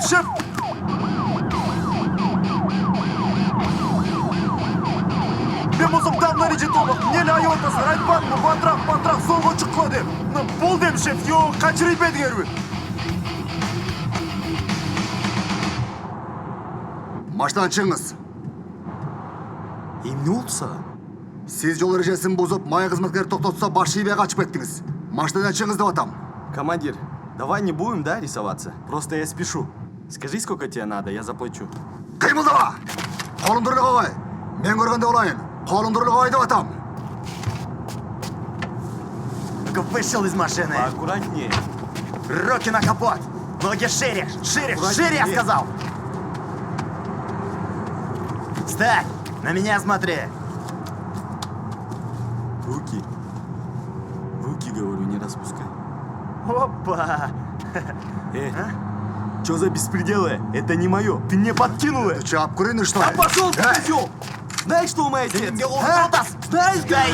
Шеф! Мен болсам давно речет болмақ. Нелі айуатасың, айтпадың, батырақ, солға шыққыла деп. Бол дем, шеф, қачырып едіңер. Машинадан шығыңыз. Не oldu саған? Сіз жол ережесін бұзып, май қызметкер тоқтатса, бас жейбе қачып кеттіңіз. Машинадан шығыңыз деп атам. Командир, давай не будем, да, рисоваться? Просто я спешу. Скажи, сколько тебе надо, я заплачу. Қимылдама! Қолын дұрылы қой. Мен көргенде олайын. Қолын дұрылы қой деп атам. Вышел из машины. Поаккуратнее. Руки на капот. Ноги шире, шире, я сказал. Встань! На меня смотри. Руки, говорю, не распускай. Опа! Чё за беспределы? Это не мое. Ты мне подкинула. Ты че, обкуренный, что ли? Да пошел ты, козел! Знаешь, что у моей отец? Знаешь, Дай!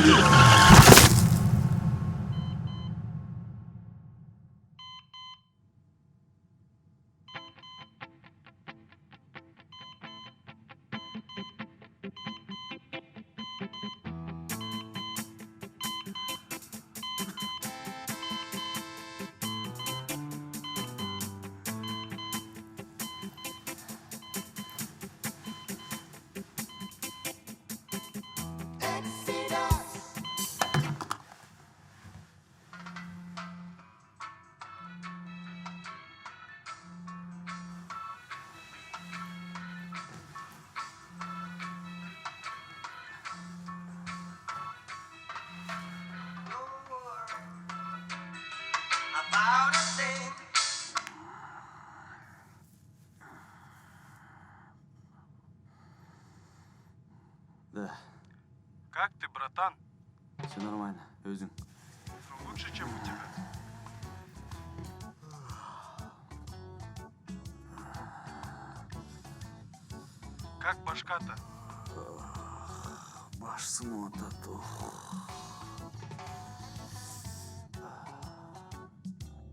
Да, Как ты, братан? все нормально. Өзің. Лучше, чем у тебя. Как башка-то? Башсын отату.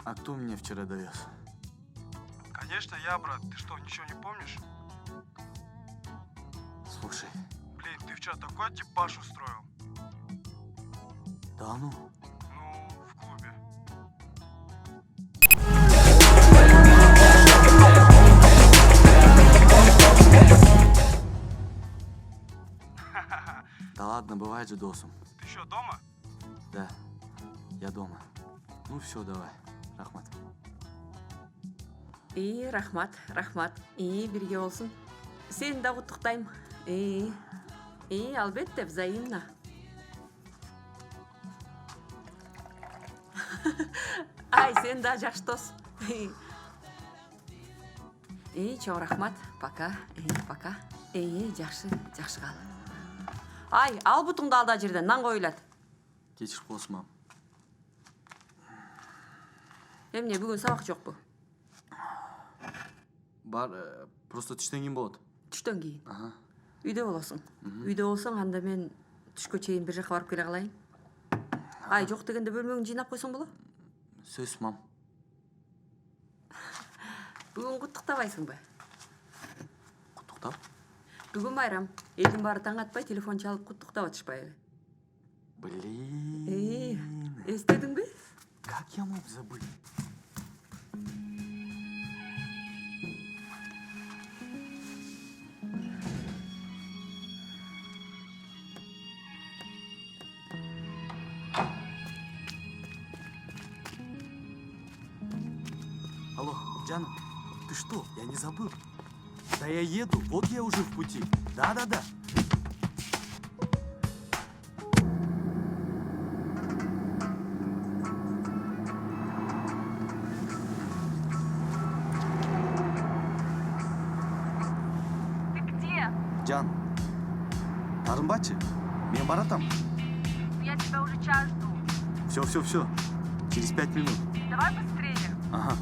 А кто мне вчера довез? Конечно, я, брат. Ты что, ничего не помнишь? Слушай, Блин, ты вчера такой типаж устроил. да ну? Ну, в клубе. Да ладно, бывает же досым. Ты что, дома? Да, я дома. Ну все, давай. Рахмат. Рахмат. Бірге болсын. Сені да құттықтаймын. Албетте, взаимно. Ай, сен да жақсы дос. Чоң рахмат. Пока. Жақсы қал. Ай, ал бұтыңды алда жерден, нан қойылады. Кешіріп қойсын, мам. Емне, бүгін сабақ жоқ бұл. Бар, просто түштен кейін болады. Түштен кейін. Аха. Үйде боласың. Үйде болсаң, анда мен түшке чейін бір жаққа барып келе қалайын. Ай, жоқ дегенде бөлмеңді жинап қойсаң бола? Сөз, мам. Бүгін құттықтабайсың ба? Құттықтап? Бүгін байрам. Елдің бары таң атпай телефон çalып құттықтап атышпайлы. Блин. Естедің бе? Как я мог забыть? Алло, Джана, ты что? Я не забыл. Да я еду, вот я уже в пути. Да-да-да. Ты где? Джан, Арымбачы, мен баратам. Я тебя уже час жду. Все. Через 5 минут. Давай быстрее. Ага.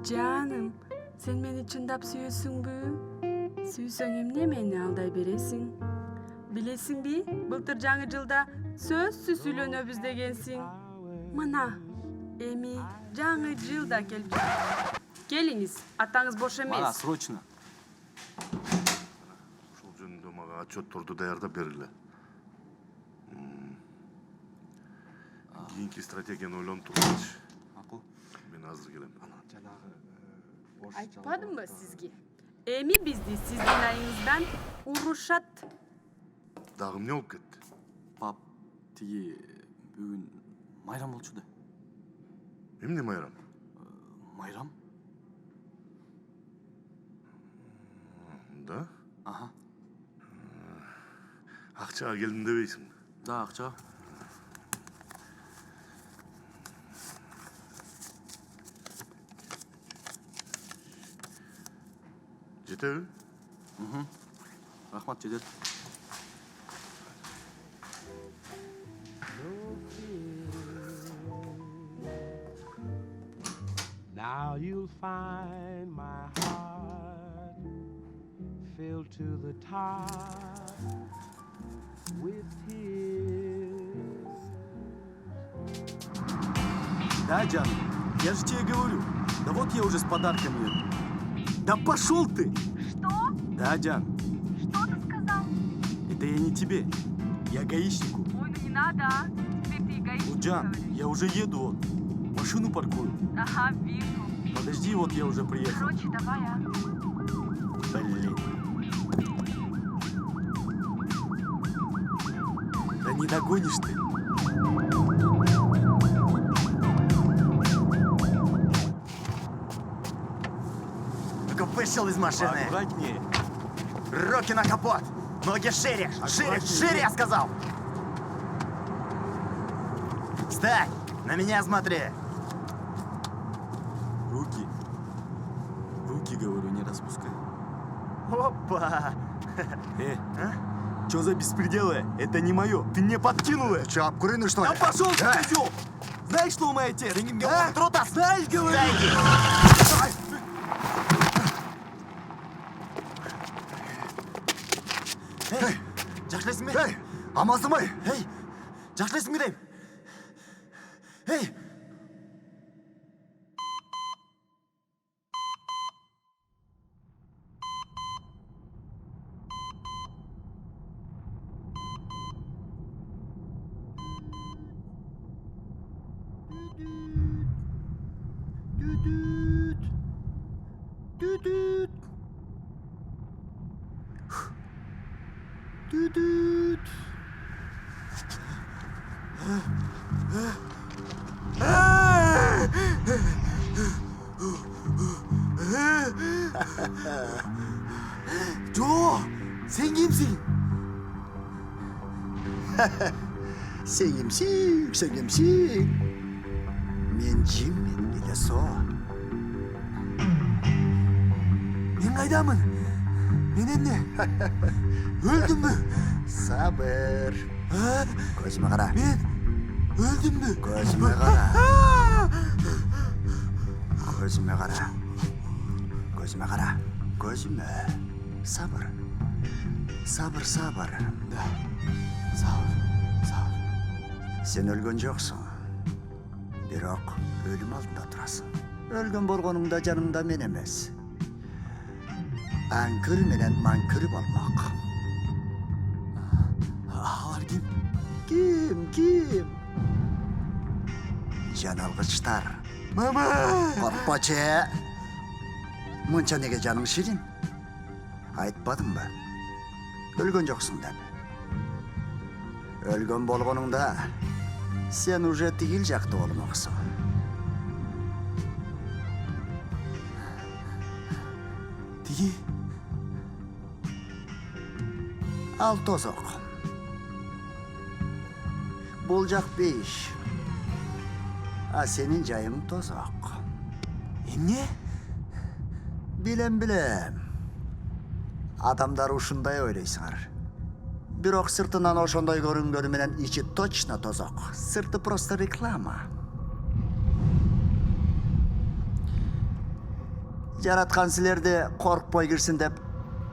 Canım, sen beni чындап сүйөсүң бü? Сүйсөң эмне мени алдай бересиң? Билесиң би, былтыр жаңы жылда сөзсүз үйлөнөбүз дегенсиң. Мына, эми жаңы жылда келип жатат. Келиңиз, атаңыз бош Мага эмес. срочно. Ошол жөнүндө мага отчетторду даярдап бергиле. Кийинки стратегияны ойлонуп тургуч. Макул. Мен азыр келем. Айтпадым ба сизге? Эми бизди сиздин айыңыздан урушат. Дагы эмне болуп кетти? Пап, тиги бүгүн майрам болчу да. Эмне майрам? Майрам? Да? Ага. Акчага келдим дебейсиңби? Да, акча. Жетеби? Рахмат, жетет. Now you'll find my heart filled to the top with tears. Да, Джан, я же тебе говорю. Да вот я уже с подарками еду. Да пошел ты! Что? Да, Джан, Что ты сказал? это я не тебе. Я гаишнику. Ой, ну не надо, а? Теперь ты эгоист, Ну, Джан, говоришь. я уже еду вот. Машину паркую. Ага, вижу. Подожди, вот я уже приехал. Короче, давай, а? Блин. Да не догонишь ты. Ну-ка, вышел из машины. Аккуратнее. Руки на капот. Ноги шире. Шире, шире, я сказал. Встань. На меня смотри. Руки. Руки, говорю, не распускай. Опа. Чё за беспределы? Это не мое. Ты мне подкинула. Че, обкуренный, что ли? Да пошел ты, козел! Знаешь, что у моей отец? А? Трута, Знаешь, говорю! Эй, жақсылайсың бе? Эй, амансың ба? Эй, жақсылайсың бе деймін? Эй! Düdüt. Düdüt. Düdüt. Jo, sen kimsin? Sen kimsin? Sen kimsin? Men Jim'min bir de so. Men kaydamın? Men emne? Öldüm mü? Sabır. Ha? Gözüme kara. Men öldüm mü? Gözüme kara. Gözüme kara. Gözüme kara. Gözüme. Sabır. Sabır, sabır. Da. Sağ ol. Sağ ol. Sen ölgön joksun. Biroq ölüm altında turasың. Ölgön болгонуңда жаныңда мен эмес. Аңкыр менен маңкыр болмок. Алар kim? Kim? Жан алгычтар. Mama! Коркпочу. Мынча неге жаның ширин? Айтпадым ба? Өлгөн жоксуң деп. Өлгөн болгонуңда сен уже тигил жакты болмоксуң. Tigi? Ал тозок. Бул жак 5. А сенин жайың тозок. Emne? Билем. Адамдар ушундай ойлойсуңар. Бирок сыртынан ошондой көрүнгөнү менен ичи точно тозок. Сырты просто реклама. Жараткан силерди коркпой кирсин деп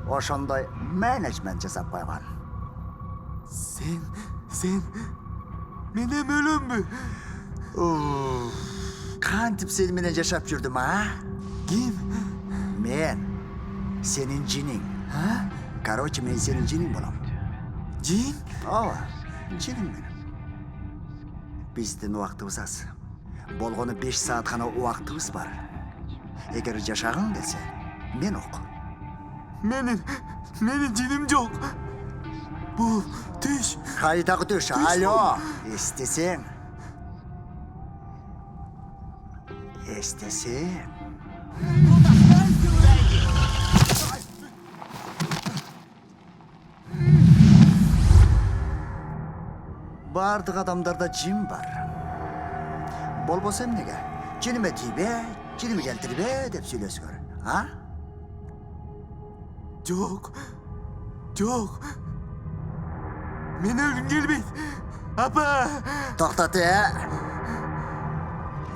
ошондой менеджмент жасап койгон. Sen menem ölümbü? Кантип сени менен жашап жүрдүм, а? Kim? Мен сенин жиниң. Ha? Короче, мен сенин жиниң болом. Jin? Ооба, жиниң менен. Биздин убактыбыз аз. Болгону 5 саат гана убактыбыз бар. Эгер жашагың келсе, мен оку. Menin jinim yok. Bu düş. Кайдагы төш? Алло, эстесең. Бардык адамдарда жин бар. Болбосо эмнеге? Жиниме тийбе, жиними келтирбе деп сүйлөшүңөр, а? Yok. Men ölgüm gelmeydi. Apa! Токтот,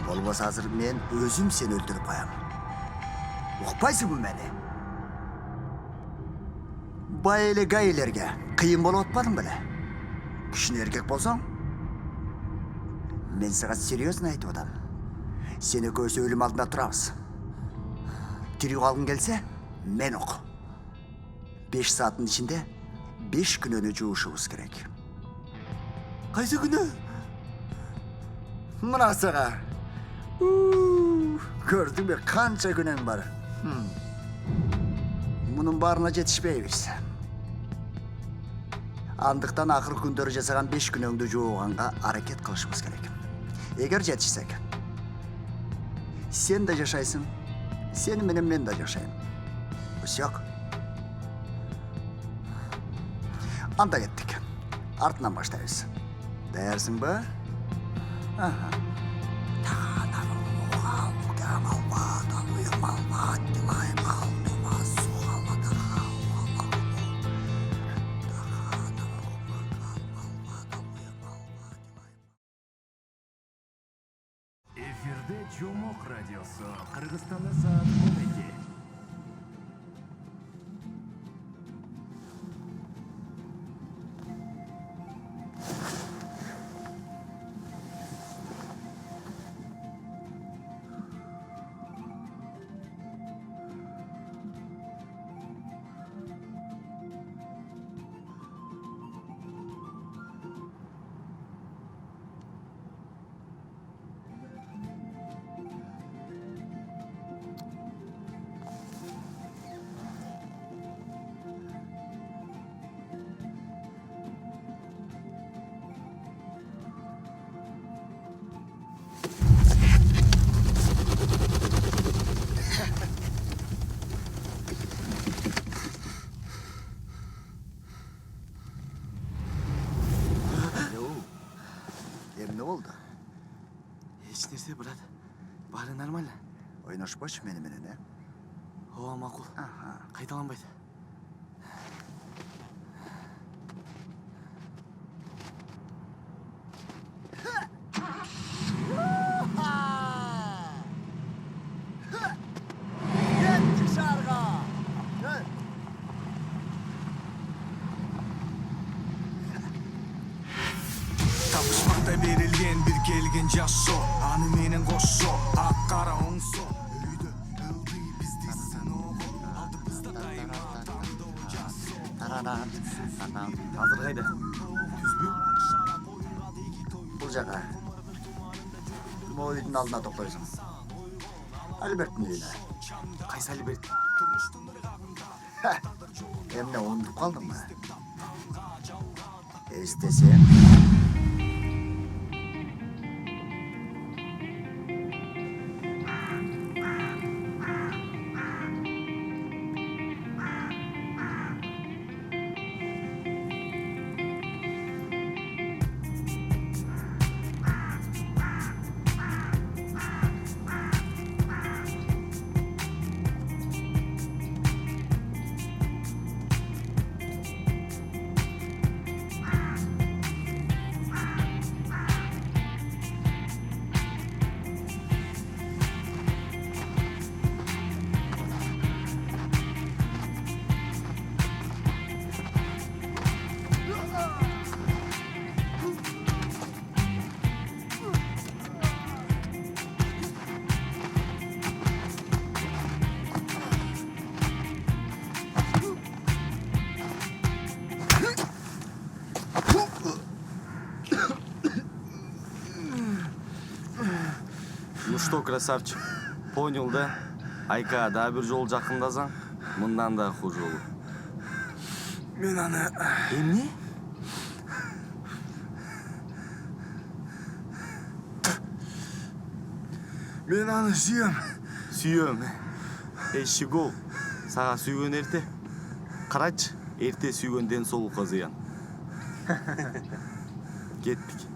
Болбосо азыр мен өзүм сени өлтүрүп коем. Укпайсыңбы мени? Бай эле гайлерге кыйын болуп атпадың беле? Кишине эркек болсоң, мен сага серьезно айтып атам. Сен экөөбүз өлүм алдында турабыз. Тирүү калгың келсе, мен оку. 5 сааттын ичинде 5 күнөнү жуушубуз керек. Kaysı günü? Мына сага. Көрдүңбү, канча күнөң бар. Мунун баарына жетишпейбиз. Андыктан акыркы күндөрү жасаган 5 күнөңдү жууганга аракет кылышыбыз керек. Эгер жетишсек, сен да жашайсың, сени менен мен да жашайм. Усек. Анда кеттик. Артынан баштайбыз. Даярсыңбы? Аха. Эфирде Чумок радиосу, Кыргызстанда саат 12. болду? Эч нерсе, брат. Баары нормально. Ойношпочу мени менен, э? Ооба, макул. Кайталанбайт. Табышмакта берилген бир келген жашоо, аны менен кошо, ак кара оңсо. Үйдө ылдый бизди сыноого, алдыбызда дайыма тандоо жасоо. Азыр кайда? Түзбү? Бул жака. Могу үйдүн алдына токтойсуң. Альберттин үйүнө. Кайсы Альберт? Эмне унутуп калдыңбы? Эстесең. Ну что, красавчик, понял, да? Айка, да бир жолу жакындасаң, мындан да хуже болот. Мен аны Эмне? Мен аны сүйөм. Сүйөм. Щегол, сага сүйгөн эрте. Карачы, эрте сүйгөн ден соолукка зыян. Кеттик.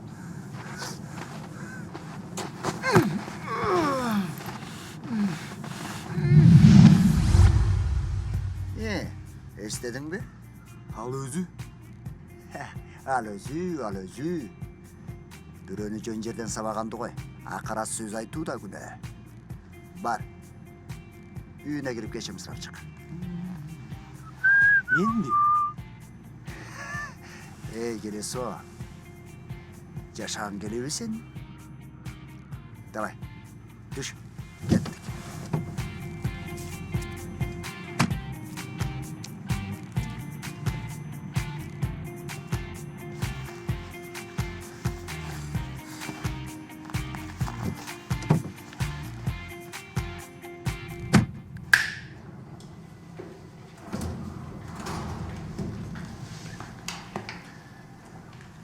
Эстедиңби? Ал өзү? Ал өзү. Бирөөнү жөн жерден сабаганды кой. Акара сөз айтуу да күнөө. Бар. Үйүнө кирип кечим сурап чык. Менби? Эй, келесо. Жашагың келеби сен? Давай. Түш. Кеттик.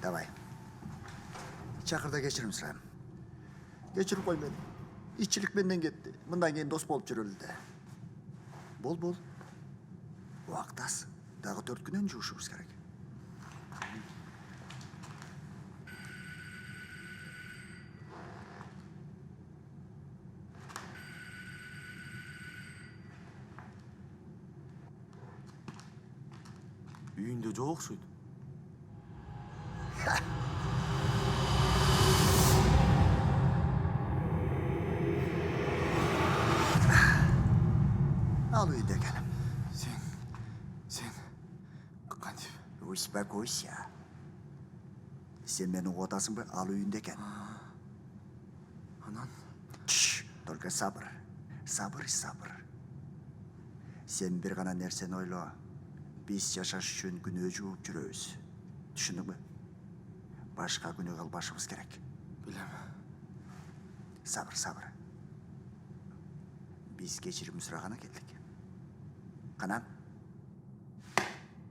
Давай. Чакырда кечирим сурайм. Кечирип кой мени. Иччилик менден кетти. Мындан кийин дос болуп жүрөлү да. Бол. Убактас. Дагы 4 күнөн жуушубуз керек. Үйүндө жок окшойт. Ал үйдө экен. Сен кантип? Успокойся. Сен мени угуп атасыңбы? Ал үйүндө экен. Анан? Только сабыр. Сабыр. Сен бир гана нерсени ойло. Биз жашаш үчүн күнөө жууп жүрөбүз. Түшүндүңбү? Башка күнөө кылбашыбыз керек. Билем. Сабыр. Биз кечирим сураганы келдик. Канан?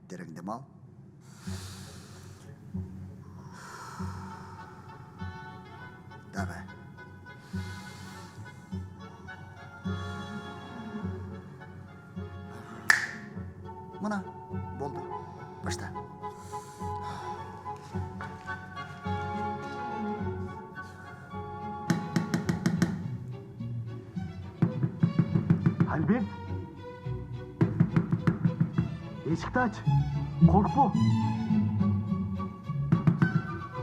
Терең дем ал. Дагы. Мына, болду. Башта. Альберт? Эшикти ач. Коркпо.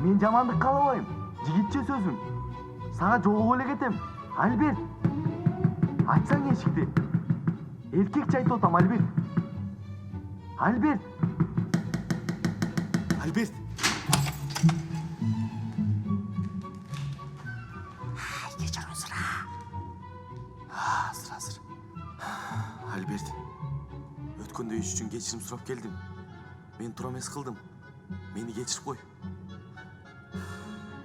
Мен жамандык каалабайм. Жигитче сөзүм. Сага жолугуп эле кетем. Альберт. Ачсаң эшикти. Эркекче айтып атам, Альберт. Альберт. Альберт. Азыр. Альберт. Өткөндө иш үчүн кечирим сурап келдим. Мен туура эмес кылдым. Мени кечирип кой.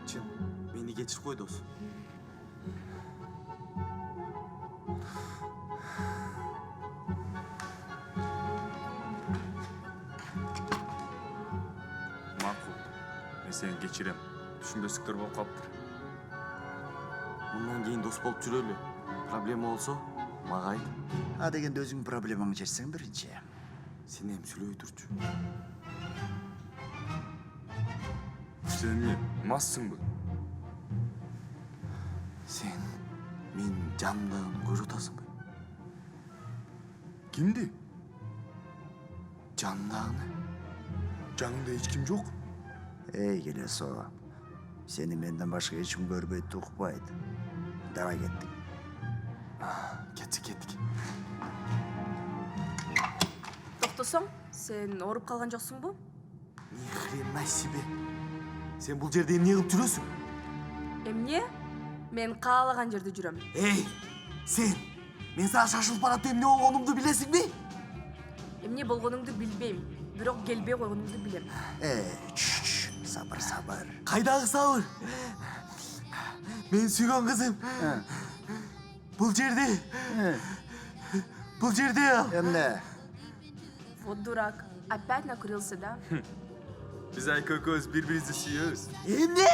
Чын, мени кечирип кой, дос. Макул. Мен сени кечирем. Түшүнбөстүктөр болуп калыптыр. Мындан кийин дос болуп жүрөлү. Проблема болсо, мага айт. А дегенде өзүң проблемаңды чечсең биринчи. Сен эми сүйлөбөй турчу. Сен эмне, массыңбы? Сен менин жанымдагыны көрүп атасыңбы? Кимди? Жанымдагыны. Жаныңда эч ким жок? Эй, Келесо. Сени менден башка эч ким көрбөйт, укпайт. Давай кеттик. Кеттик. Токтосоң, сен ооруп калган жоксуңбу? Ни хрена себе. Сен бул жерде эмне кылып жүрөсүң? Эмне? Мен каалаган жерде жүрөм. Эй, сен! Мен сага шашылып барат эмне болгонумду билесиңби? Эмне болгонуңду билбейм, бирок келбей койгонуңду билем. Сабыр. Кайдагы сабыр? Мен сүйгөн кызым. Бул жерде. Бул жерде. Эмне? Вот дурак, опять накурился, да? Биз Айка экөөбүз бири-бирибизди сүйөбүз. Эмне?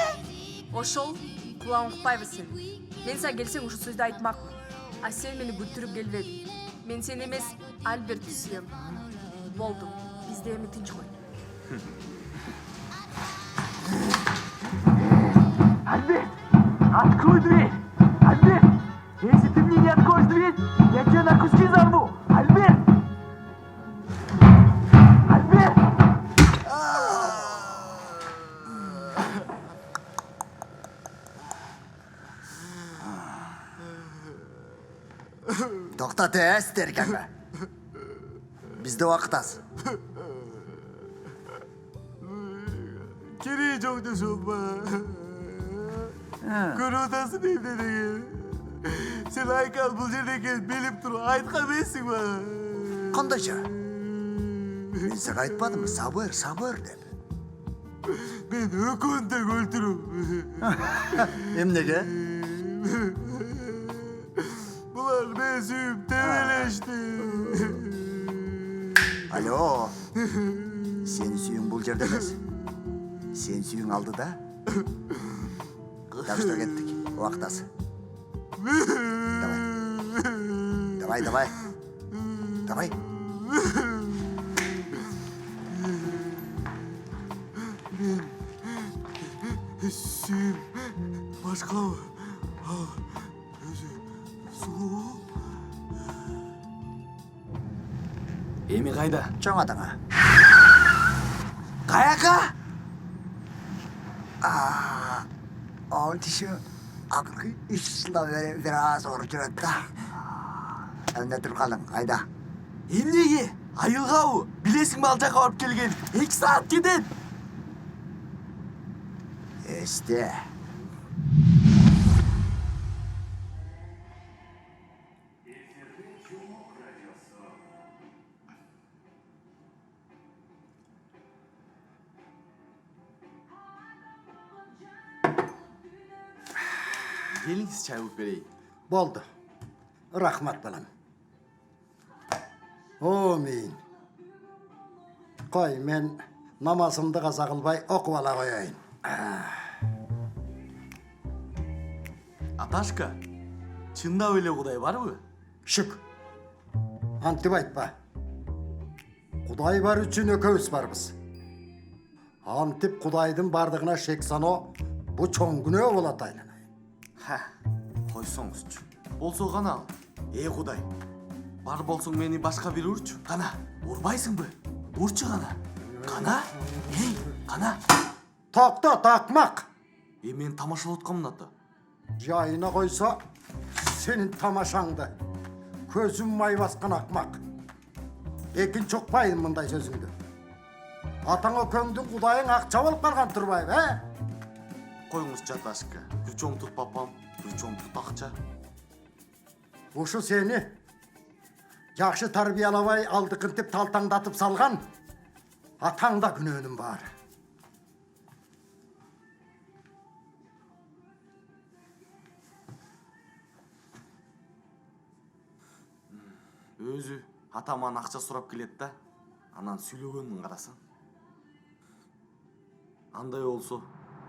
Ошол кулагың укпай берсин. Мен сага келсең ушул сөздү айтмакмын. А сен мени күттүрүп келбедиң. Мен сени эмес, Альбертти сүйөм. Болду, бизде эми тынч кой. Альберт! Открой дверь! Альберт! Если ты мне не откроешь дверь, я тебя на куски взорву! Альберт! Альберт! Токтот, стеркенбе. Бизде убакыт аз. Кереги жок дешолма. Көрүп атасың эмне деген. Сен Айканы бул жерде келип билип туруп айткан эмессиңби? Кандайча? Мен сага айтпадымбы, сабыр деп. Мен экөөнү да өлтүрөм. Эмнеге? Булар мени сүйүп тебелешти. Алло. Сенин сүйүң бул жерде эмес. Сен сүйүң алдыда. Так что кеттик. Убакыт аз. Давай. Сүйүм башкабы? Ал өзү сулуу. Эми кайда? Чоң атаңа. Каяка? Ал тиши акыркы 3 жылдан бери бир аз ооруп жүрөт да. Эмне туруп калдың? Кайда? Эмнеге? Айылгабы? Билесиңби ал жака барып келген? 2 саат кетет. Эсте. Келиңиз, чай куюп берейин. Болды. Рахмат балам. О, мен. Қой, мен намазымды қаза қылбай оқып ала қояйын. Аташка, чындап эле Кудай барбы? Шүк. Антип айтпа. Құдай бар үчүн экөөбүз барбыз. Антип Құдайдын бардығына шек саноо бу чоң күнөө болот айланайын. Койсоңузчу. Болсо гана ал. Кудай. Бар болсоң мени башка бир урчу. Кана, урбайсыңбы? Урчу кана. Кана? Эй, кана. Токто, такмак. Мен тамашалап атканмын ата. Жайына койсо, сенин тамашаңды. Көзүм май баскан акмак. Экинчи укпайын мындай сөзүңдү. Атаңа көңдүн кудайың акча болуп калган турбайбы, Коюңуз жаташка. Күчөң тут папам, күчөң тут акча. Ушу сени жакшы тарбиялабай алдыкынтип талтаңдатып салган атаңда күнөөнүм бар. Өзү атаман акча сурап келет да, анан сүйлөгөнүн карасаң. Андай болсо,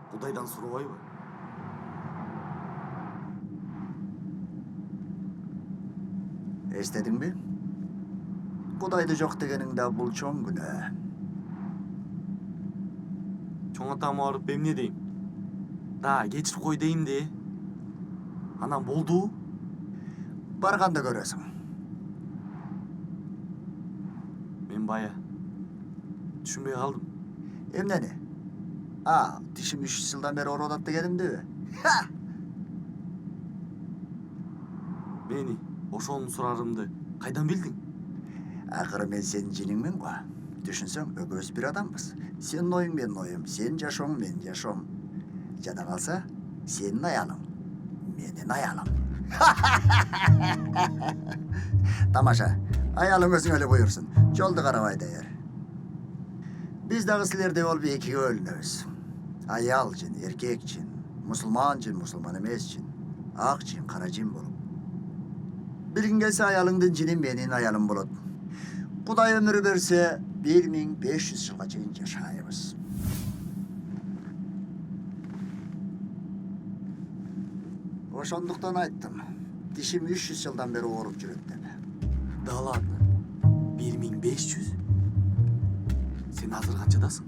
Кудайдан сурабайбы? Эстедиңби? Кудайды жок дегениң да бул чоң күнөө. Чоң атама барып эмне дейм? Да, кечирип кой дейм де. Анан болду? Барганда көрөсүң. Мен бая түшүнбөй калдым. Эмнени? Дишим 3 жылдан бери оорудат дегенимдиби? Мени ошону сурарымды кайдан билдиң? Акыры мен сенин жиниңмин го. Түшүнсөң, экөөбүз бир адамбыз. Сенин оюң менин оюм, сенин жашооң менин жашоом. Жана калса, сенин аялың менин аялым. Тамаша, аялың өзүң эле буйрсун. Жолду карабай даяр. Биз дагы силердей болуп экиге бөлүнөбүз. Аял жин, эркек жин, мусулман жин, мусулман эмес жин, ак жин, кара жин болуп. Билгиң келсе аялыңдын жини менин аялым болот. Кудай өмүр берсе, 1500 жылга чейин жашайбыз. Ошондуктан айттым, дишим 300 жылдан бери ооруп жүрөт деп. Да ладно. 1500? Сен азыр канчадасың?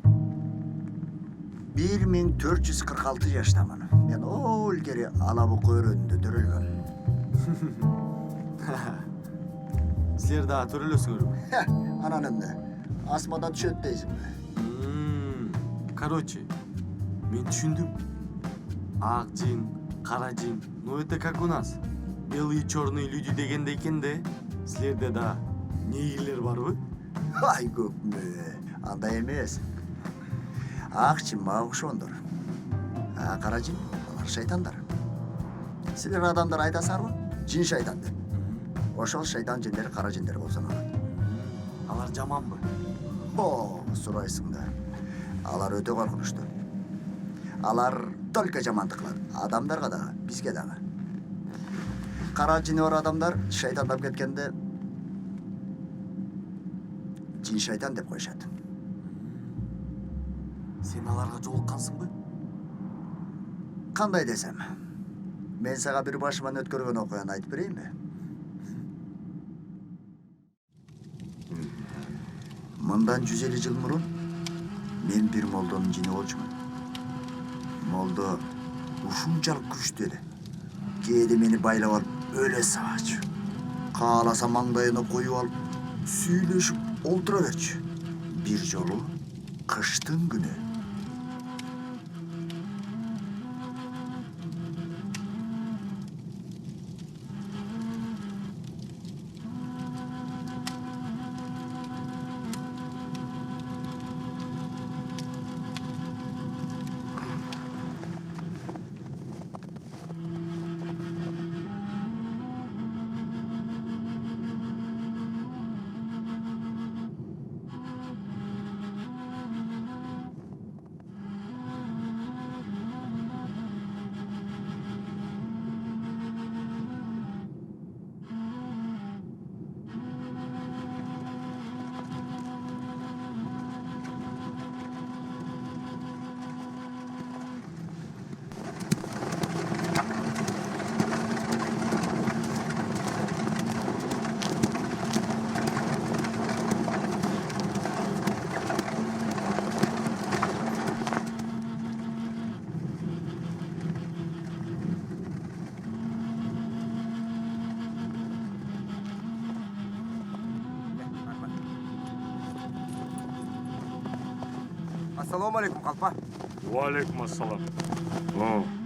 1446 жаштамын. Мен ол илгери алабука өрөөнүндө төрөлгөм. Силер да төрөлөсүңөрбү? Анан эмне? Асмадан түшөт дейсиңби? Короче, мен түшүндүм. Ак жин, кара жин, ну это как у нас. Белые черные люди дегенде экен де, силерде да негирлер барбы? Ай көпмө, андай эмес. Ак жин мага окшондор. Кара жин, алар шайтандар. Силер адамдар айтасыңарбы? Жин шайтан деп. Ошол шайтан жиндер кара жиндер болсо саналат. Алар жаманбы? Сурайсың да. Алар өтө коркунучтуу. Алар только жамандык кылат. Адамдарга дагы, бизге дагы. Кара жини бар адамдар шайтандап кеткенде жин шайтан деп коюшат. Сен аларга жолуккансыңбы? Кандай десем? Мен сага бир башыман өткөргөн окуяны айтып берейинби? Мындан 150 жыл мурун мен бир молдонун жини болчумун. Молдо ушунчалык күчтүү эле. Кээде мени байлап алып өлө сабачу. Кааласа маңдайына коюп алып сүйлөшүп олтура берчү. Бир жолу кыштын күнү Assalamu alaikum Kalpa. Уалейкум ассалам.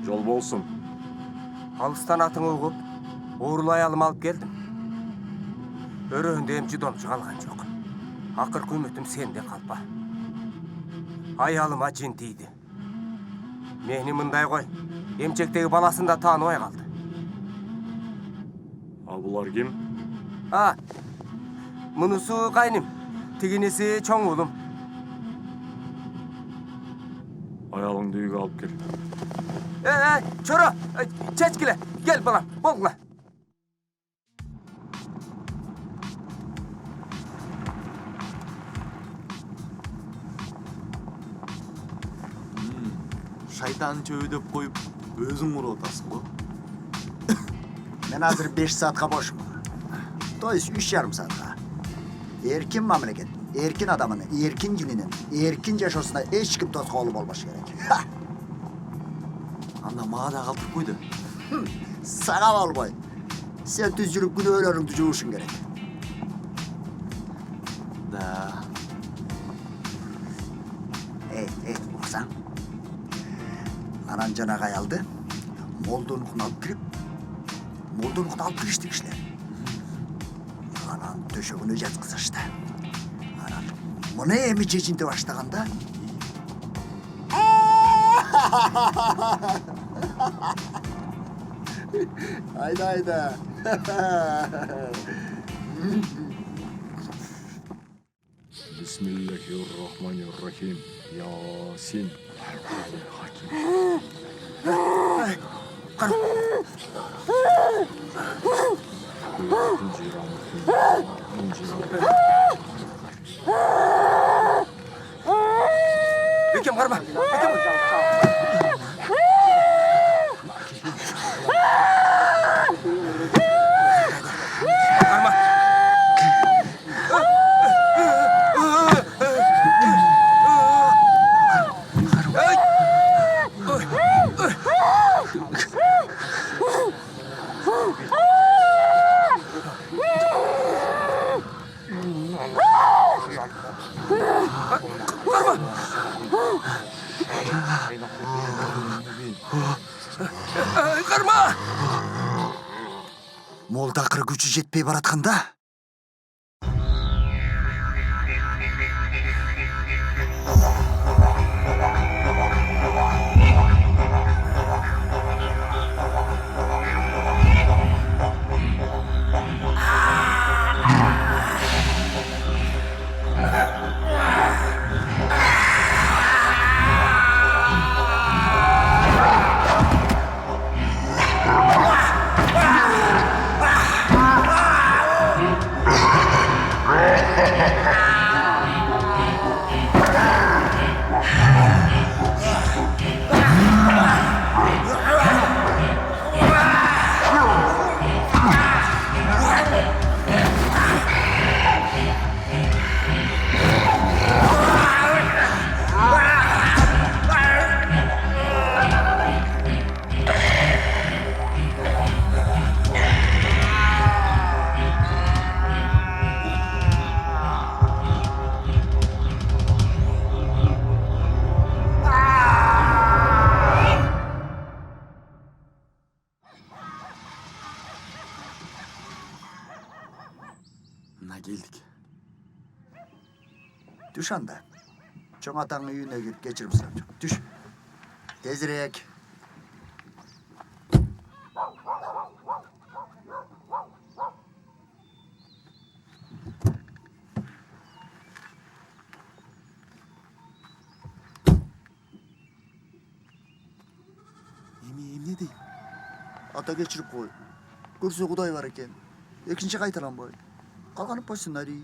Жол болсын. Алыстан атың оғып, оğrulay алым алып келдім. Өрөөнде эмчи домчу калган жок. Акыркы үмүтүм сенде Kalpa. Аялыма жин тийди. Мени мындай кой, эмчектеги баласын да тааныбай калды. А булар ким? Мунусу кайным, тигиниси чоң уулум. Аялыңды үйгө алып кел. Чоро, чечкиле, кел балам, болгула. Шайтан чөйдөп коюп, өзүң уруп атасың го. Мен азыр 5 saatка бошмун. То есть 3,5 saatка. Эркин мамлекет, эркин адамын, эркин жининин, эркин жашоосуна эч ким тоскоолу болбош керек. Анда мага да калтырып койду. Сага болбой. Сен түз жүрүп күнөөлөрүңдү жуушуң керек. Да. Уксаң. Анан жанагы аялды молдонукуна алып кирип, молдонукуна алып киришти кишилер. Анан төшөгүнө жаткызышты. Анан муну эми чечинте баштаганда айда. Бисмиллахир-рахманир-рахим. Ясин. Бекем карма, молда акыры күчү жетпей баратканда келдик. Düş anda. Çoğun atanın үйüne girip geçirip sıram çok. Düş. Tezirek. Emne deyim? Ata geçirip koy. Көрсө Кудай бар экен. Экинчи кайталанбай. Калганы по сценарий.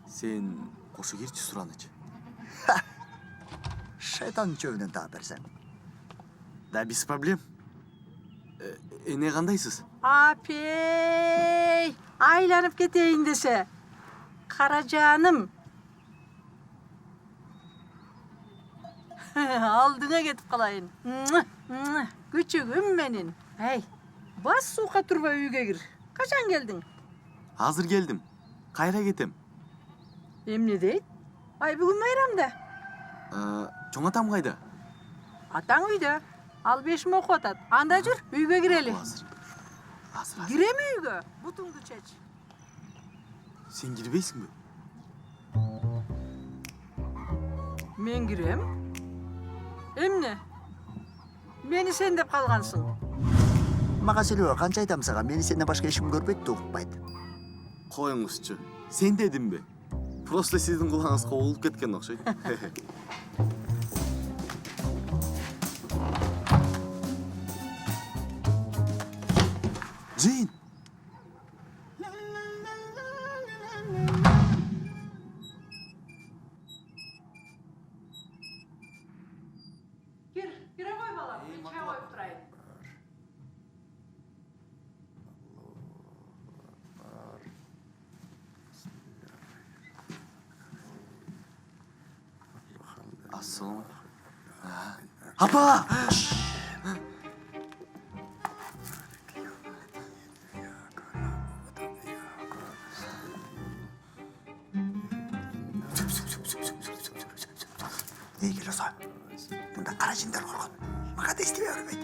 Сен кошо кирчи суранычы. Шайтан чөбүнөн таап берсең. Да без проблем. Эне кандайсыз? Апей, айланып кетейин десе. Каражаным. Алдыңа кетип калайын. Күчүгүм менин. Эй, бас суука турбай үйгө кир. Качан келдиң? Азыр келдим. Кайра кетем. Эмне дейт? Ай, бүгүн майрамда. Чоң атам кайда? Атаң үйдө. Ал 5 окуп атат. Анда жүр, үйгө кирели. Азыр. Киреме үйгө? Бутуңду чеч. Сен кирбейсиңби? Мен кирем. Эмне? Мени сен деп калгансың. Мага сөйлөбө, канча айтам сага, мени сенден башка эч ким көрбөйт, укпайт. Коюңузчу. Сен дедимби? Просто сиздин кулаңызга угулуп кеткен окшойт. Жин. Кире кой балам, мен чай коюп турайын. Ассалам. Апа! Эй, келосо. Мында кара жиндар болгон. Мага да эстебей бербейт.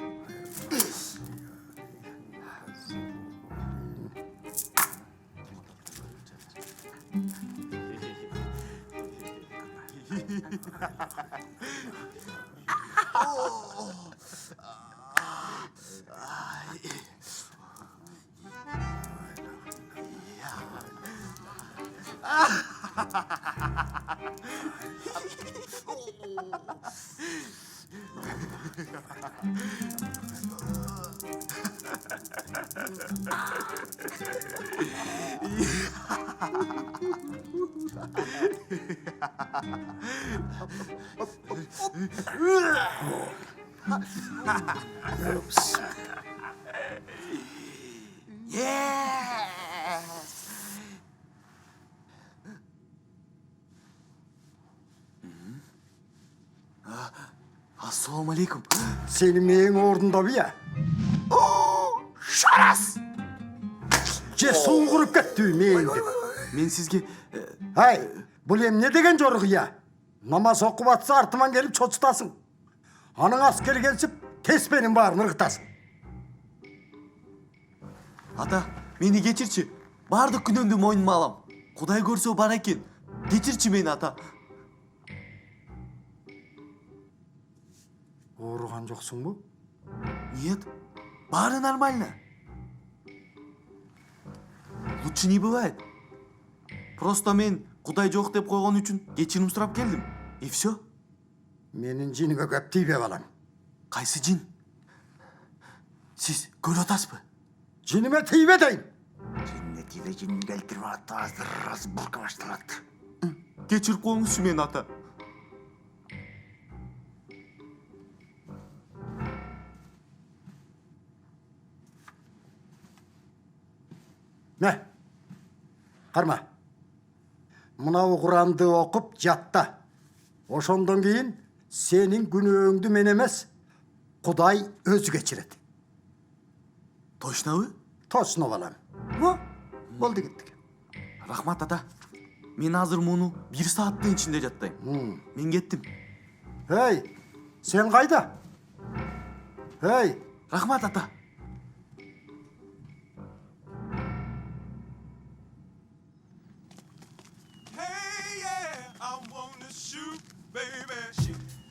Ассалам алейкум. Сени менин ордундабы я? Шарас! Же суңгуруп кеттиби мейинди? Мен сизге Ай, бул эмне деген жорук я? Намаз окуп атса артыман келип чочутасың. Анын аскери келсип, тез менин баарын ыргытасың. ата, мени кечирчи. Бардык күнөөмдү мойнума алам. Кудай көрсө бар экен. Кечирчи мени, ата. Ооруган жоксуңбу? Нет, баары нормально. Лучше не бывает. Просто мен Кудай жок деп койгон үчүн кечирим сурап келдим. И все. Менин жиниме көп тийбе балам. Кайсы жин? Сиз көрүп атасызбы? Жиниме тийбе дейм. Жинне тийбе, жинин келтирип атты, азыр бурка башталат. Кечирип коюңузчу мени, ата. Не? Карма. Мынау Куранды окуп жатта. Ошондон кийин сенин күнөөңдү мен эмес, Кудай өзү кечирет. Точнобу? Точно балам. Болду кеттик. Рахмат, ата. Мен азыр муну 1 сааттын ичинде жаттайм. Мен кеттим. Эй, сен кайда? Эй, рахмат, ата.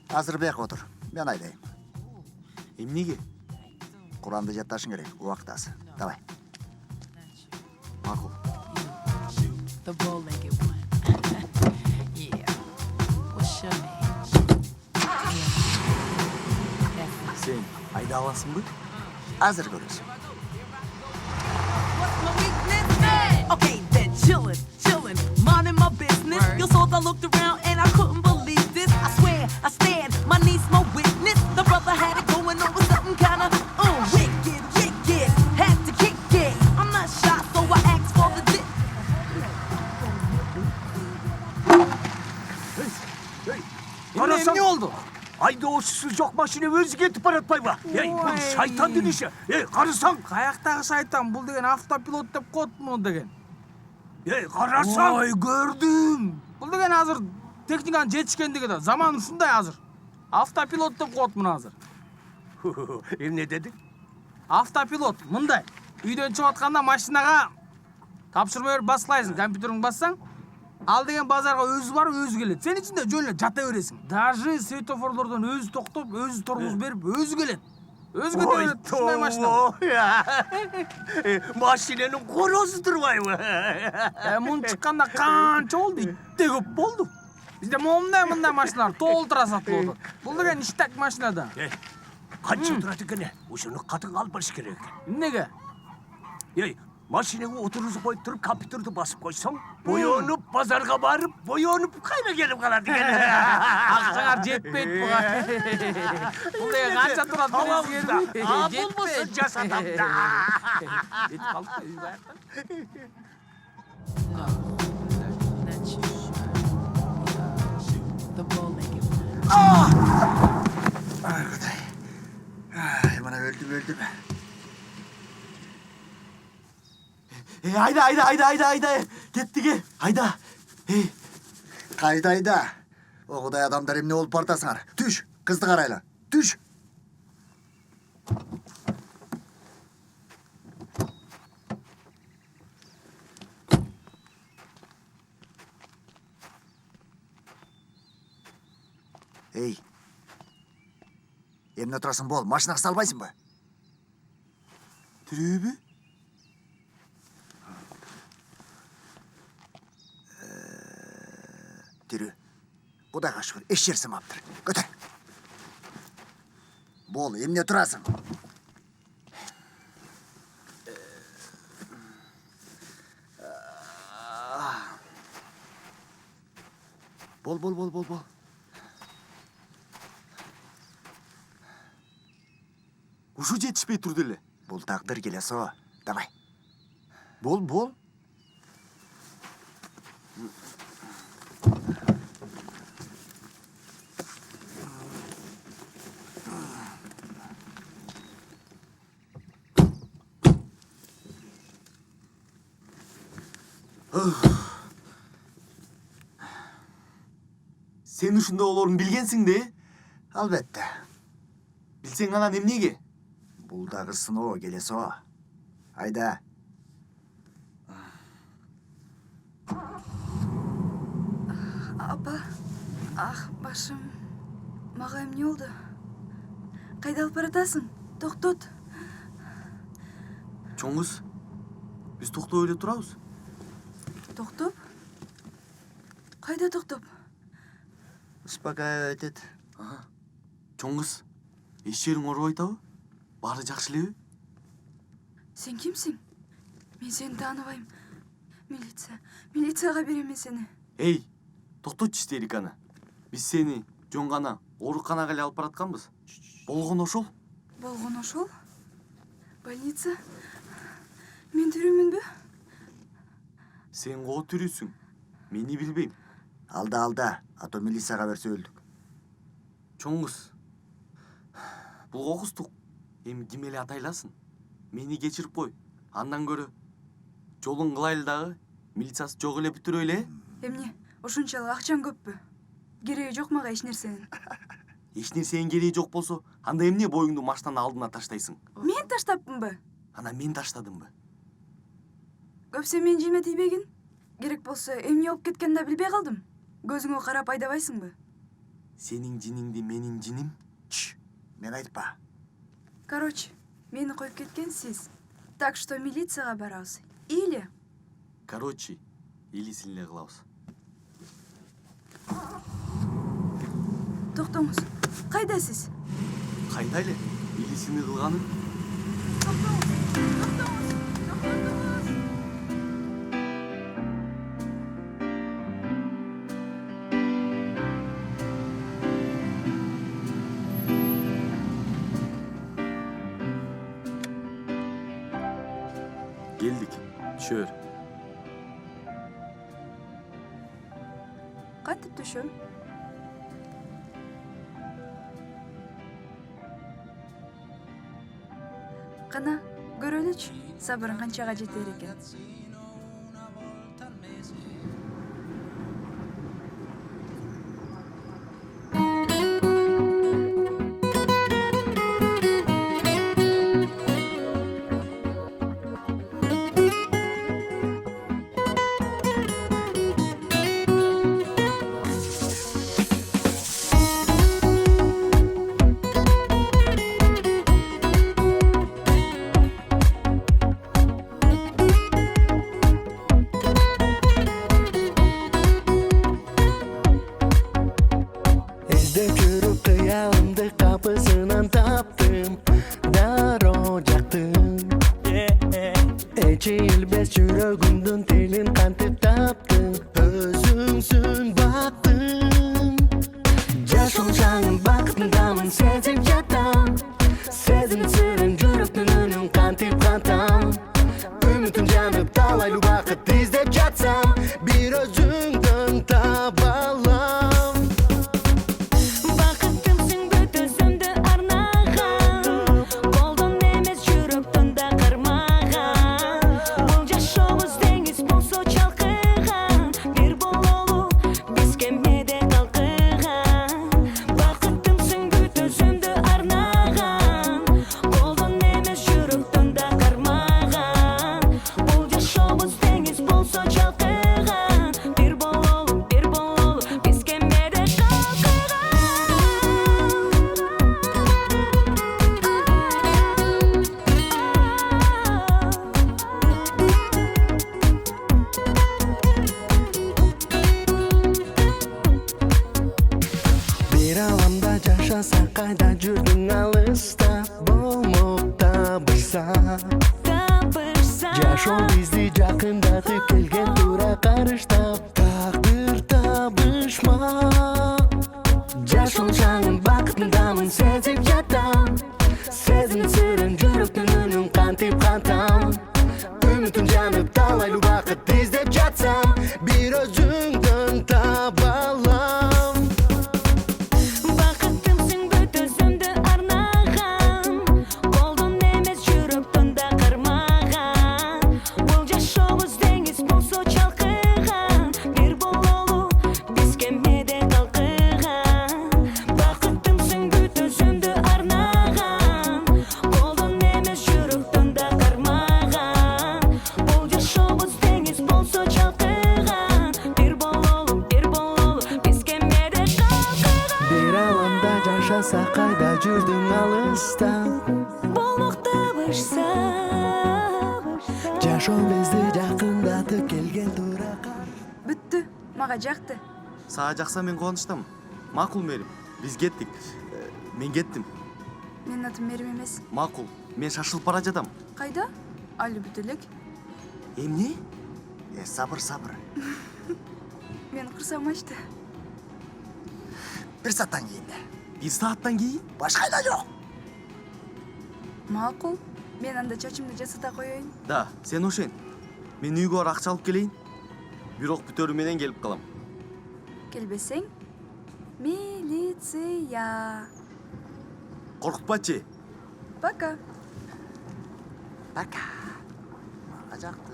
Азыр бияка отур. Мен айдайм. Эмнеге? Куранды жатташың керек, убакыт аз. Давай. Макул. The bow-legged one. Yeah. What's your name? Сен айда аласыңбы? Азыр көрөсүң. Okay, then chillin', minding my business. You saw I looked around and I couldn't believe this. I swear, I stand, my niece, my witness. The brother had it going on with something kinda wicked. Had to kick it. I'm not shy, so I asked for the dick. Emne oldu? Айдоочусу жок машина өзү кетип баратпайбы? Эй, бул шайтандын иши. Эй, карасаң. Каяктагы шайтан? Бул деген автопилот деп коет муну деген. Эй, карасаң. Ой, көрдүм. Бул деген азыр техниканын жетишкендиги да заман ушундай азыр. Автопилот деп коет муну азыр. Эмне дедиң? Автопилот мындай. Үйдөн чыгып атканда машинага тапшырма берип баскылайсың, компьютериңди бассаң, ал деген базарга өзү барып, өзү келет. Сен ичинде жөн эле жата бересиң. Даже светофорлордон өзү токтоп, өзү торгузуп берип, өзү келет. Өзү кете берет ушундай машина. Машиненин корозу турбайбы? Мун чыкканда канча болду? Итте көп болду. Бизде мындай машиналар толтура сатылып атат. Бул деген иштек машина да. Канча турат экен? Ушуну катынга алып барыш керек экен. Эмнеге? Машинага отургузуп коюп туруп компьютерди басып койсоң, боёнуп базарга барып, боёнуп кайра келип калат экен. Акчаңар жетпейт буга. Бул деген канча турат билесиңерби? Болбосо жасатам да. Жетип калдык үй баягы. Мына өлдүм. Айда. Кеттиге. Айда. Кайда? О Кудай, адамдар эмне болуп бардасыңар? Түш, кызды карайла. Түш. Эмне турасың бол? Машинага салбайсыңбы? Тирүүбү? Тирүү. Кудайга шүгүр, эч жер сымаптыр. Көтөр. Бол, эмне турасың? Бол. Ушу жетишпей турду эле. Бул тагдыр келесо. Давай. Бол. Сен ушундай болоорун билгенсиң да? Албетте. Билсең анан эмнеге? Бул дагы сыноо келесо. Айда. Апа, башым. Мага эмне болду? Кайда алып баратасың? Токтот. Чоң кыз, биз токтоп эле турабыз. Токтоп? Кайда токтоп? Успокаивать эт. Чоң кыз, эч жериң ооруп атабы? Баары жакшы элеби? Сен кимсиң? Мен сени тааныбайм. Милицияга берем мен сени. Токтотчу истериканы. Биз сени жөн гана ооруканага эле алып баратканбыз. Болгону ошол. Болгону ошол? Больница? Мен тирүүмүнбү? Сен коо тирүүсүң. Мени билбейм. Алда, а то милицияга берсе өлдүк. Чоң кыз. Бул кокустук. Эми ким эле атайласын? Мени кечирип кой. Андан көрө жолун кылайлы дагы. Милициясы жок эле бүтүрөйлү. Эмне? Ушунчалык акчаң көппү? Кереги жок мага эч нерсенин. Эч нерсенин кереги жок болсо, анда эмне боюңду машинанын алдына таштайсың? Мен таштаппынбы? Ана мен таштадымбы? Көпсө мен жийме тийбегин? Керек болсо эмне болуп кеткенин да билбей калдым. Көзүңө карап айдабайсыңбы? Сенин жиниңди менин жиним? Мен айтпа. Короче, мени коюп кеткен сиз. Так что милицияга барабыз. Или? Короче, илисин эле кылабыз. Токтоңуз. Кайда сиз? Кайда эле? Илисини кылганым. Geldik. Düşür. Кантип түшөм? Кана, көрөлүчү. Сабырың канчага жетер экен. жүріп қиялымды қапысынан таптым, даро жақтым. Ечейілбес жүрегімдің телін қантып таптым, өзіңсің бақтым. Жашыл жаңын бақытындамын, сезіп жатам, сезім сырын жүректің үнін қантып қантам. Үмітім жанып талайлы бақыт іздеп жатсам, бір өзіңдің таба алам. Бақыттымсың бүт өзімді арнаған, қолдан емес жүректің да қырмаған. Бұл жашауымыз деңіз болса шалқыған, бір бололу біз кемеде қалқыған. Бақыттымсың бүт өзімді арнаған, қолдан емес жүректің да қырмаған. Бұл жашауымыз деңіз болса шалқыған, бір бололу біз кемеде шалқыған. Bir alamda жашаса қайда жүрдің алыста, болмақ табышса. Жашоо бизди жакындатып келген тура карыштап, тагдыр табышмак. Жашыл жаңын бакытындамын, сезип жатам, сезим сырын жүрөктүн үнүн кантип кантам. Үмүтүм жанып талайлуу бакыт издеп жатсам, бир өзүңдөн таба алам. Бақыттымсың бүт өзімді арнаған, қолдан емес жүректің да қырмаған. Бұл жашауымыз деңіз болса шалқыған, бір бололу біз кемеде қалқыған. Бақыттымсың бүт өзімді арнаған, қолдан емес жүректің да қырмаған. Бұл жашауымыз деңіз болса шалқыған, бір бололу біз кемеде шалқыған. Bir alamda жашаса қайда жүрдің алыста, болмақ табышса. жашоо бизди жакындатып келген тура Бүттү, мага жакты. Сага жакса мен кубанычтамын. Макул Мерим, биз кеттик. Мен кеттим. Менин атым Мерим эмес. Макул, мен шашылып бара жатам. Кайда? Али бүт элек. Эмне? Сабыр. Мен кырсамачты. Bir saatten кейін. Bir saatten кейін? Başka da yok. Макул. Мен анда чачымды жасата коеюн. Да, сен ошен. Мен үйгө барып акча алып келейин. Бирок бүтөрү менен келип калам. Келбесең, милиция. Коркутпачы. Пока. Пока. Мага жакты.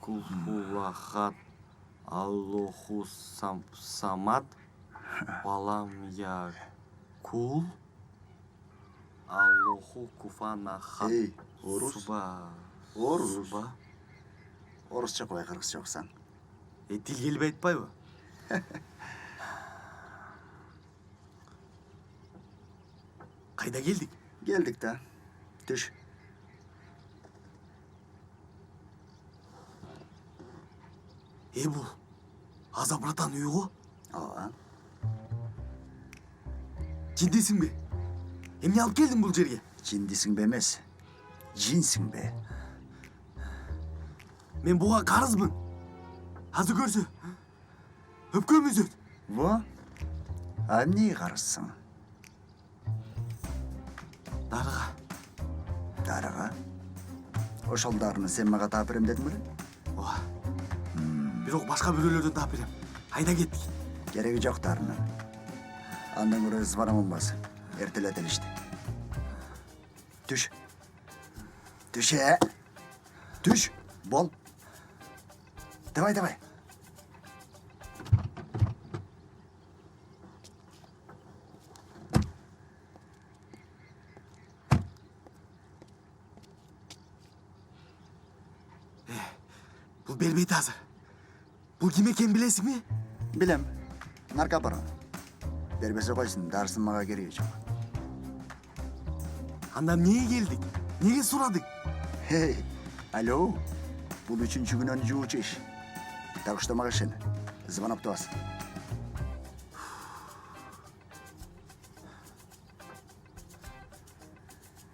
Кулхулахат Аллоху самат балам я кул Аллоху куфанахат. Эй, орус. Орус. Суба. Орусча кой, кыргызча оксаң. Тил келбей айтпайбы? Кайда келдик? Geldik да. Düş. Бул Аза братан үйү го? Ооба. Жиндесиң бе? Эмне алып келдиң бул жерге? Жиндесиң бе эмес? Жинсиң бе? Мен буга карызмын. Азыр көрсө. Өпкөм үзөт. Во? А эмнеге карызсың? Дарыга. Дарыга? Ошол дарыны сен мага таап берем дедиң беле? Ооба. Бирок башка бирөөлөрдөн таап берем. Кайда кеттик? Кереги жок дарынын. Андан көрө звана болбас. Эртелет элишти. Түш. Түш. Түш. Бол. Давай. Бул бербейт азыр. Бул ким экенин билесиңби? Билем. Наркобарон. Бербесе койсун, дарысын мага кереги жок. Анда эмнеге келдик? Неге сурадык? Hey, alo. Бул 3-чү күнөн жуучу иш. Так что мага ишен. Звонок туас.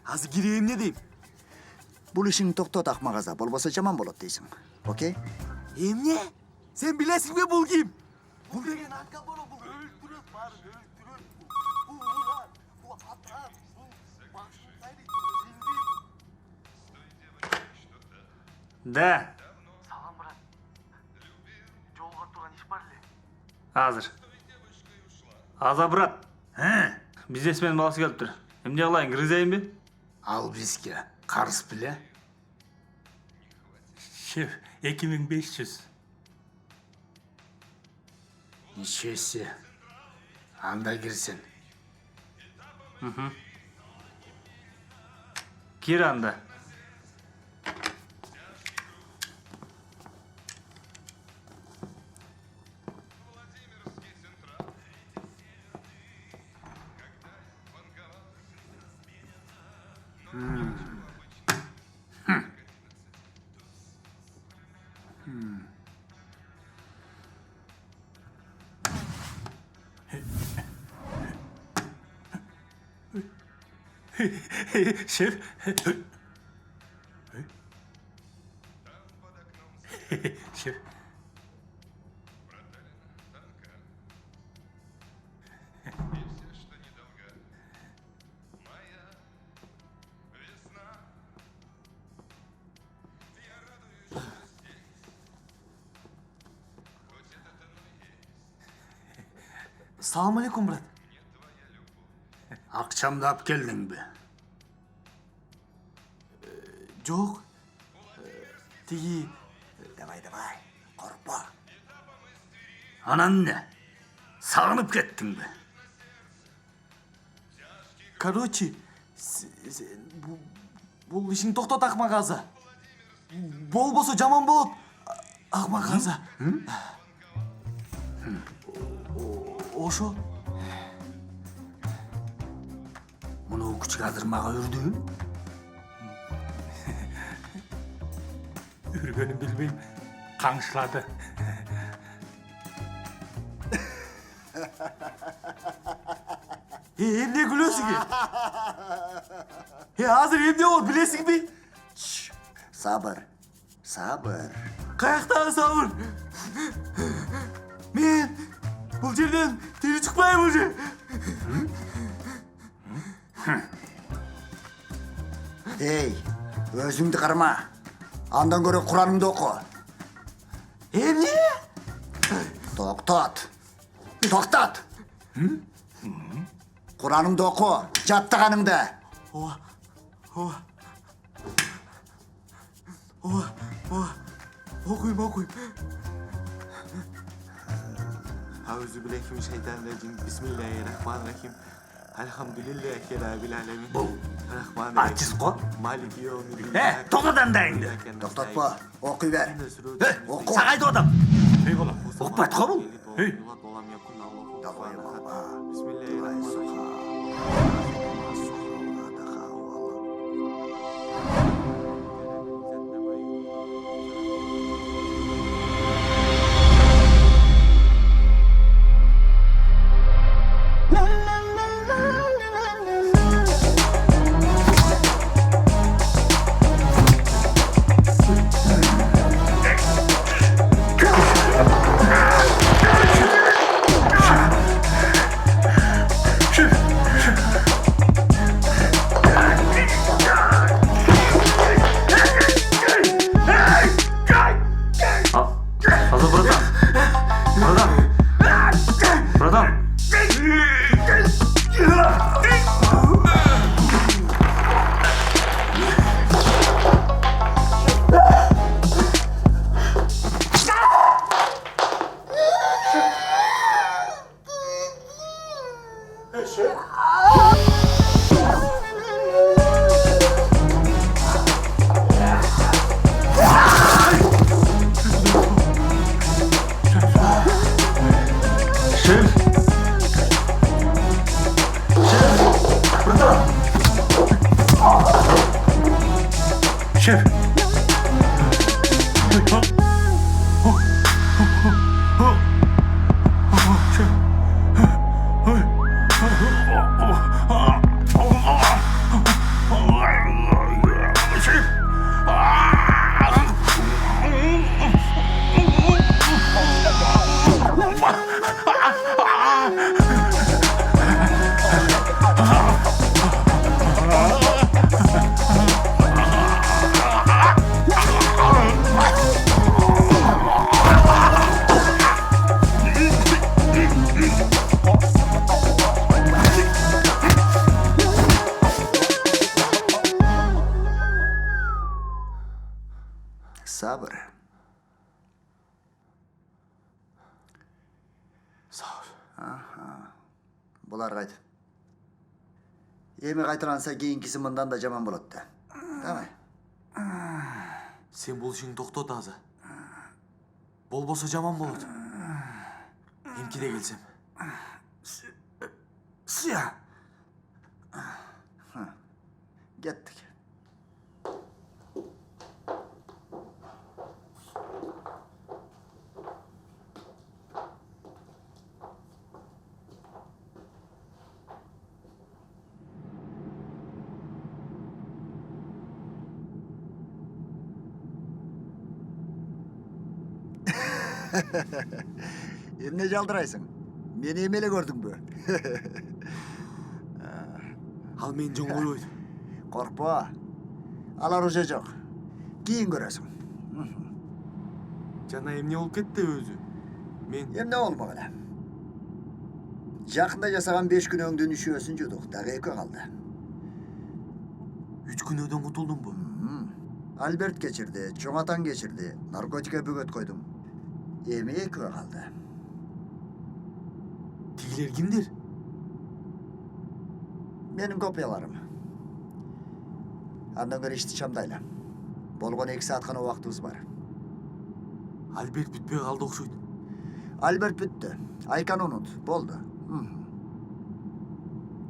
Азыр кирейим не дейм? Бул ишиң токтот акмагаза, болбосо жаман болот дейсиң. Окей? Эмне? Сен билесиңби бул ким? Бул деген Анка боло, бул өлтүрөт, баары өлтүрөт. Бул уран, бул атар, бул башын кайрыйт, Да. Салам, брат. Жолго турган иш бар эле. Азыр. Аза, брат. Бизнесмен баласы келиптир. Эмне кылайын, киргизейинби? Ал бизге карыз биле. Шеф, 2500. Ничеси. Анда кирсин. Кир анда. Şef. Şef. Салам алейкум, брат. Акчамды алып келдиңби? Жок. Тиги... Давай, коркпо. Анан не? Сагынып кеттиңби? Короче, бул ишиң токтот акмагаза. Болбосо жаман болот, акмагаза. Ошо. Муну күчүк азыр мага үрдүбү? Үргөнүн билбейм, каңшылады. Эмне күлөсүң? Азыр эмне болот билесиңби? Сабыр. Каяктагы сабыр? Мен бул жерден тири чыкпайм уже. Эй, өзүңдү карма. Андан көрө Кураныңды оку. Эмне? Токтот. Кураныңды оку, жаттаганыңды. Окуйм. Аузу биllahi минашайтанирражим. Бисмиллахиррахманиррахим. Алхамдулиллахи раббил аламин. Артист го? Малики йомиддин. Токтот андайыңды. Токтотпо, окуй бер. Оку. Сага айтып атам. Окпайт го бул? Булар кайт. Эми кайталанса кийинкиси мындан да жаман болот да. Давай. Сен бул ишиңди токтот азы. Болбосо жаман болот. Эмкиде келсем. Сия. Кеттик. Эмне жалдырайсың? Мени эмеле көрдүңбү? Ал мени жөн койбойт. Коркпо. Алар уже жок. Кийин көрөсүң. Жана эмне болуп кетти өзү? Мен Эмне болмок эле. Жакында жасаган 5 күнөңдүн үшөөсүн жудук. Дагы 2 калды. 3 күнөөдөн кутулдумбу? Альберт кечирди, чоң атаң кечирди, наркотикке бөгөт койдум. Эми 2 калды. Тигилер кимдир? Менин копияларым. Андан көрө ишти чамдайлы. Болгону 2 саат гана убактыбыз бар. Альберт бүтпөй калды окшойт. Альберт бүттү. Айканы унут. Болду.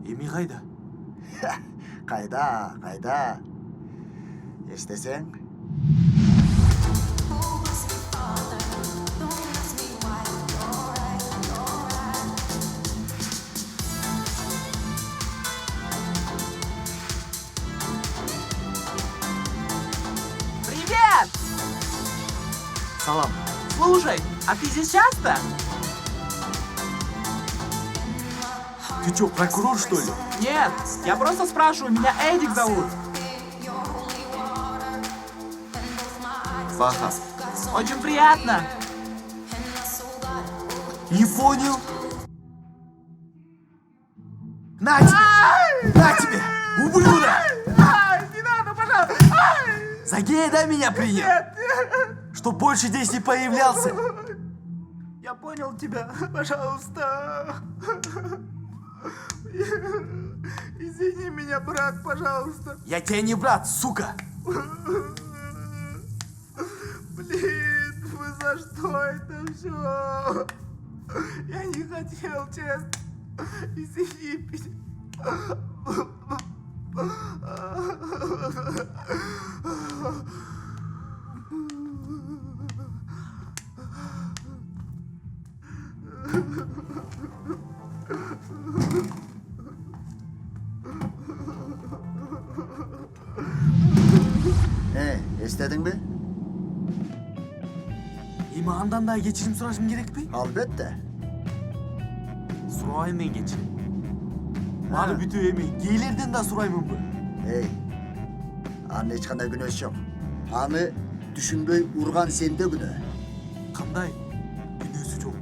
Эми кайда? Кайда? Эстесең? Привет! Салам. Слушай, а ты здесь часто? Ты чё, прокурор, что ли? Нет, я просто спрашиваю, меня Эдик зовут. Баха. Очень приятно. Не понял. На тебе, ублюдок! Не надо, пожалуйста! За гея, да, меня принял? Чтоб больше здесь не появлялся. Я понял тебя, пожалуйста. Извини меня, брат, пожалуйста. Я тебе не брат, сука. Блин, вы за что это все? Я не хотел, честно. Извини Эстедиңби? Эми андан да кечирим сурашым керекпи? Албетте. Сурабайм мен кечирим. Баары бүтүп эми гейлерден да сураймынбы? Анын эч кандай күнөөсү жок. Аны түшүнбөй урган сенде күнөө. Кандай? Күнөөсү жок.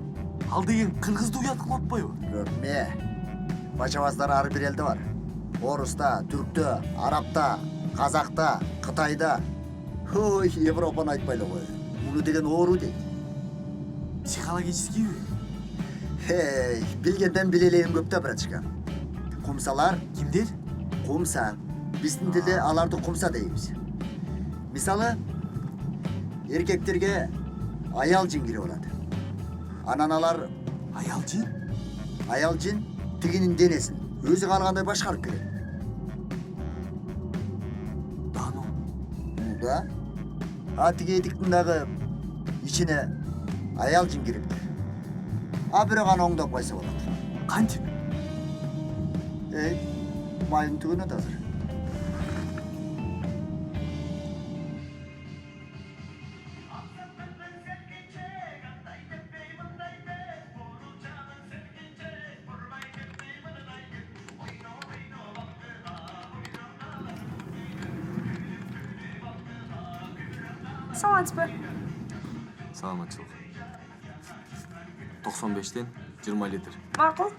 Ал деген кыргызды уят кылып атпайбы? Көрме. Бачабаздар ар бир элде бар. Оруста, түрктө, арабта, казакта, кытайда. Ой, Европаны айтпайлы кой. Муну деген оору дейт. Психологическийби? Билгенден билелейин көп да, братчика. Кумсалар. Кимдер? Кумса. Биздин тилде аларды кумса дейбиз. Мисалы, эркектерге аял жин кирип алат. Анан алар аял жин? Аял жин тигинин денесин өзү калгандай башкарып келет. Дано. Да. А тиги эдиктин дагы ичине аял жин кириптир. А бирок аны оңдоп койсо болот. Кантип? Майдын түгүнөт азыр. Саламатсызбы? Саламатчылык. 95-тен 20 литр. Макул.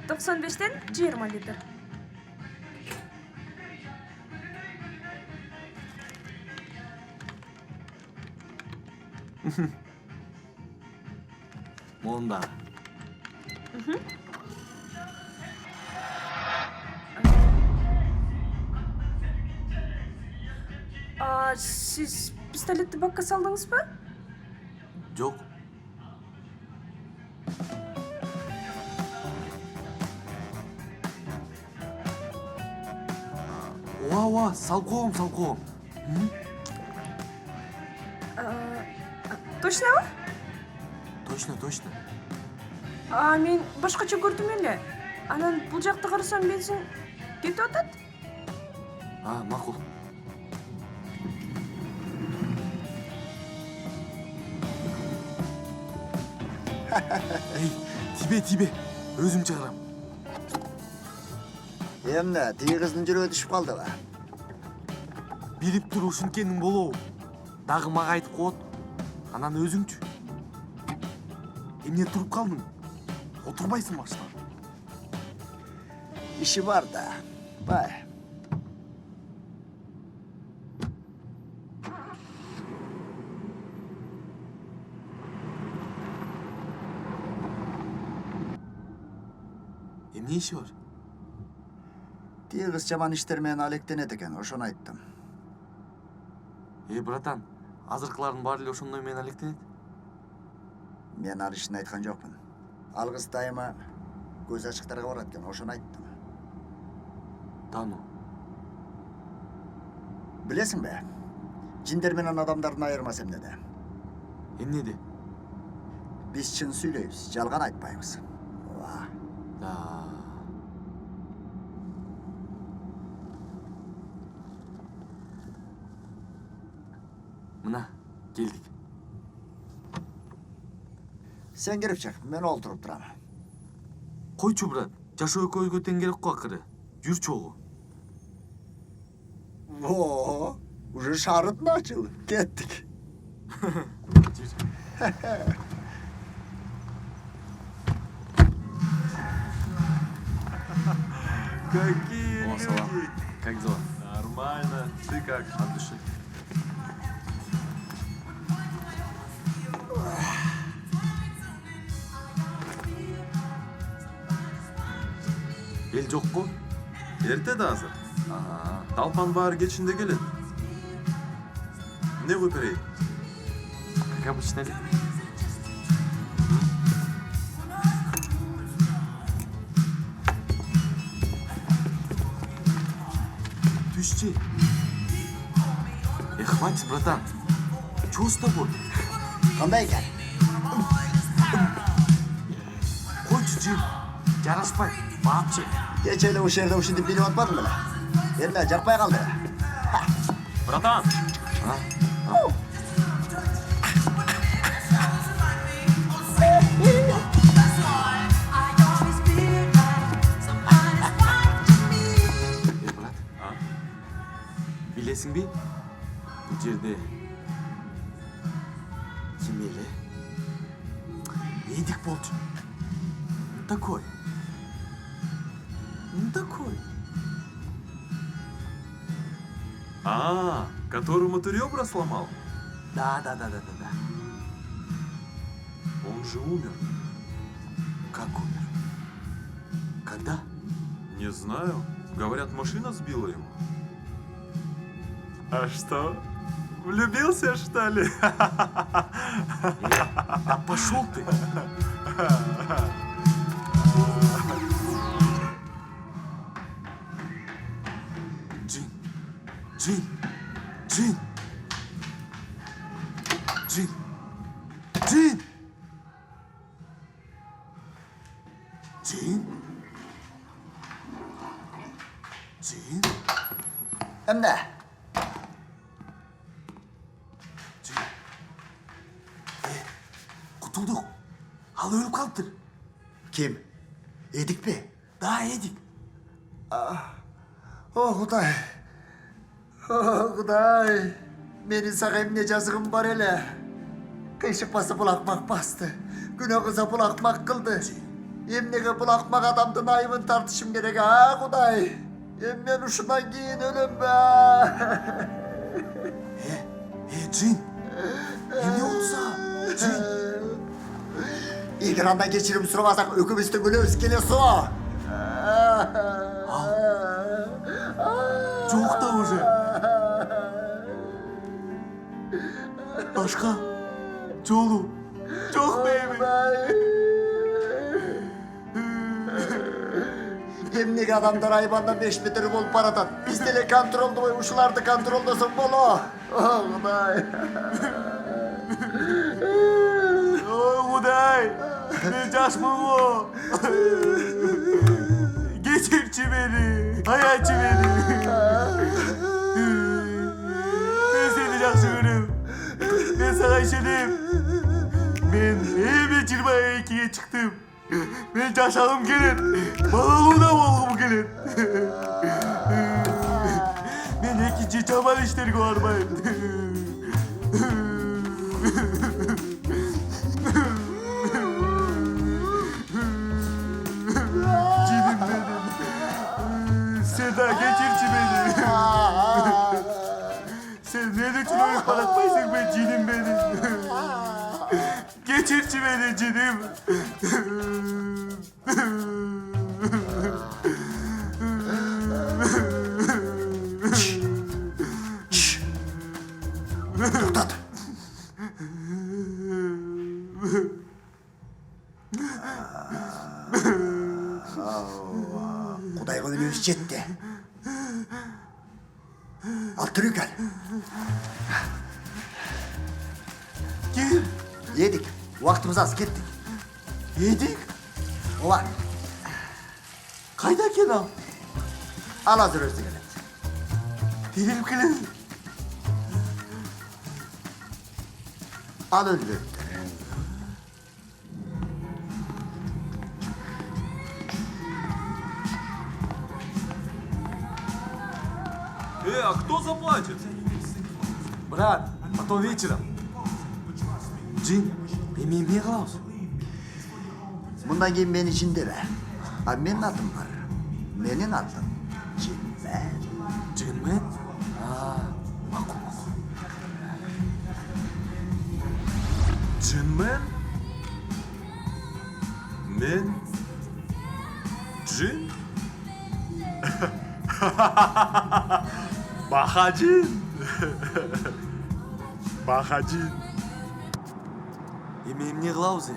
Doksan beşten 20 литр. Монда. Siz pistoletті бакка салдыңыз ба? Жоқ. Ооба, салып коем. Точно ба? Точно. Мен башкача көрдүм эле. Анан бул жакта карасам бензин кетип атат. Макул. Эй, тибе. Өзүм чыгарам. Эмне, тиги кыздын жүрөгү түшүп калды ба? Билип туруп ушинткенин болобу? Дагы мага айтып коет. Анан өзүңчү. Эмне туруп калдың? Отурбайсың башта. Иши бар да. Бай. Эмне иши бар? Тиги кыз жаман иштер менен алектенет экен, ошону айттым. Братан, азыркылардын баары эле ошондой менен алектенет? Мен ал ишин айткан жокмун. Ал кыз дайыма көз ачыктарга барат экен, ошону айттым. Тану. Билесиңби? Жиндер менен адамдардын айырмасы эмнеде? Эмнеде? Биз чын сүйлөйбүз, жалган айтпайбыз. Да. Мына, келдик. Сен кирип чык, мен олтуруп турам. Койчу, брат. Жашоо экөөбүзгө тең керек го акыры. Жүр чогуу. Во, уже шарыт начал. Кеттик. Какие О, салам. люди! Как дела? Нормально. Ты как? От души. Эл жок го? Эрте да азыр. Талпан баары кечинде келет. Не көтөрейин? Как обычно эле. Түшчи. Хватит, братан. Чё с тобой? Кандай экен? Койчу, Джим. Жарашпай. Баапчы. Кече эле ушул жерде ушинтип билип атпадың беле? Эмне, жакпай калды? Братан! Брат. Билесиңби? Бул жерде ким эле? Эдик болчу. Такой. Такой. Которому ты ребра сломал? Да. Он же умер. Как умер? Когда? Не знаю. Говорят, машина сбила его. А что? Влюбился, что ли? Да пошел ты! Чин? Эмне? Кутулдук. Ал өлүп калыптыр. Ким? Эдикпи? Да, Эдик. О, Кудай. О, Кудай. Менин сага эмне жазыгым бар эле. Кыйшык басып бул акмак басты. Күнөө кылса бул акмак кылды. Эмнеге бул акмак адамдын айыбын тартышым керек, Кудай? Мен ушундан кийин өлөм ба? Джин. Эмне болду сага? Джин. Егер анда кечирим сурамасак экөөбүздүн өлөбүз келесиз о. Жоқ та уже. Башка жолу жоқ бейби. Эмнеге адамдар айбандан 5 метр болуп баратат? Биз деле контролдобой ушуларды контролдосок боло. О, Кудай. Ой, Кудай. Мен жашмын го. Кечирчи мени. Аячы мени. Мен сени жакшы көрөм. Мен сага ишенем. Мен эми 22-ге чыктым. Мен жашагым келет. Балалуу да болгум келет. Мен экинчи жаман иштерге барбайм. Жиним менин. Sen daha geçirçi beni. Sen ne için oyun paratmaysın be cinim benim. Geçirçi beni cinim. To'xtat. Құдайға өліміз жетті. Ал түрекел. Kim? Yedik. Vaktimiz az kettik. Yedik? Ola. Kayda Kenan? Al hazır özü gelet. Dilim kılın. Al öldü. А кто заплатит? Брат, а то вечером. Джин, эми эмне кылабыз? Мындан кейін мен ішінде бе? А менің атым бар. Менің атым Джинмен. Джинмен? Макул. Джинмен? Мен? Джин? Бахаджин? Бахаджин? Эми эмне кылабыз?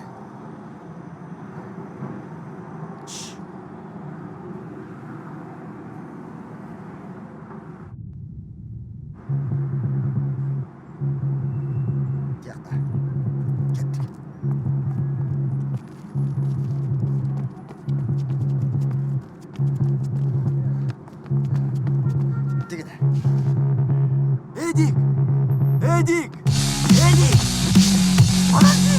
Тияқта. Кеттік. Тегеді. Эдик! Эдик! Эдик! Подожди!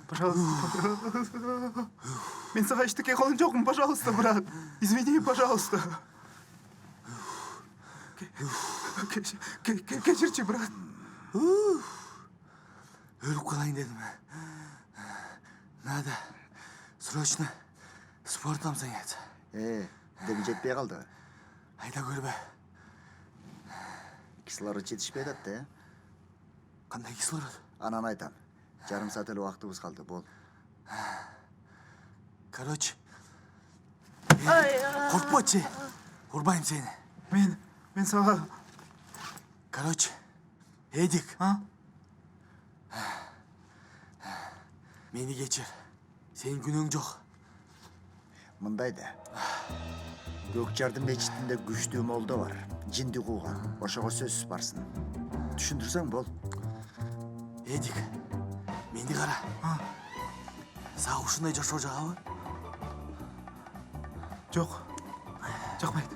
Пожалуйста. Мен сага эчтеке кылган жокмун, пожалуйста, брат. Извини, пожалуйста. Кечирчи, брат. Өлүп калайын дедим. Надо срочно спортом заняться. Дем жетпей қалды. Айда көрбө. Кислород жетишпей атат да. Кандай кислород? Анан айтам. Жарым саат эле убактыбыз калды, бол. Короче, коркпочу. Урбайм сени. Мен сага... Короче, Эдик. Мени кечир. Сенин күнөөң жок. Мындай да. Көкжардын мечитинде күчтүү молдо бар. Жинди кууган. Ошого сөзсүз барсын. Түшүндүрсөң бол. Эдик, менди кара. Сага ушундай жашоо жагабы? Жок. Жакпайт.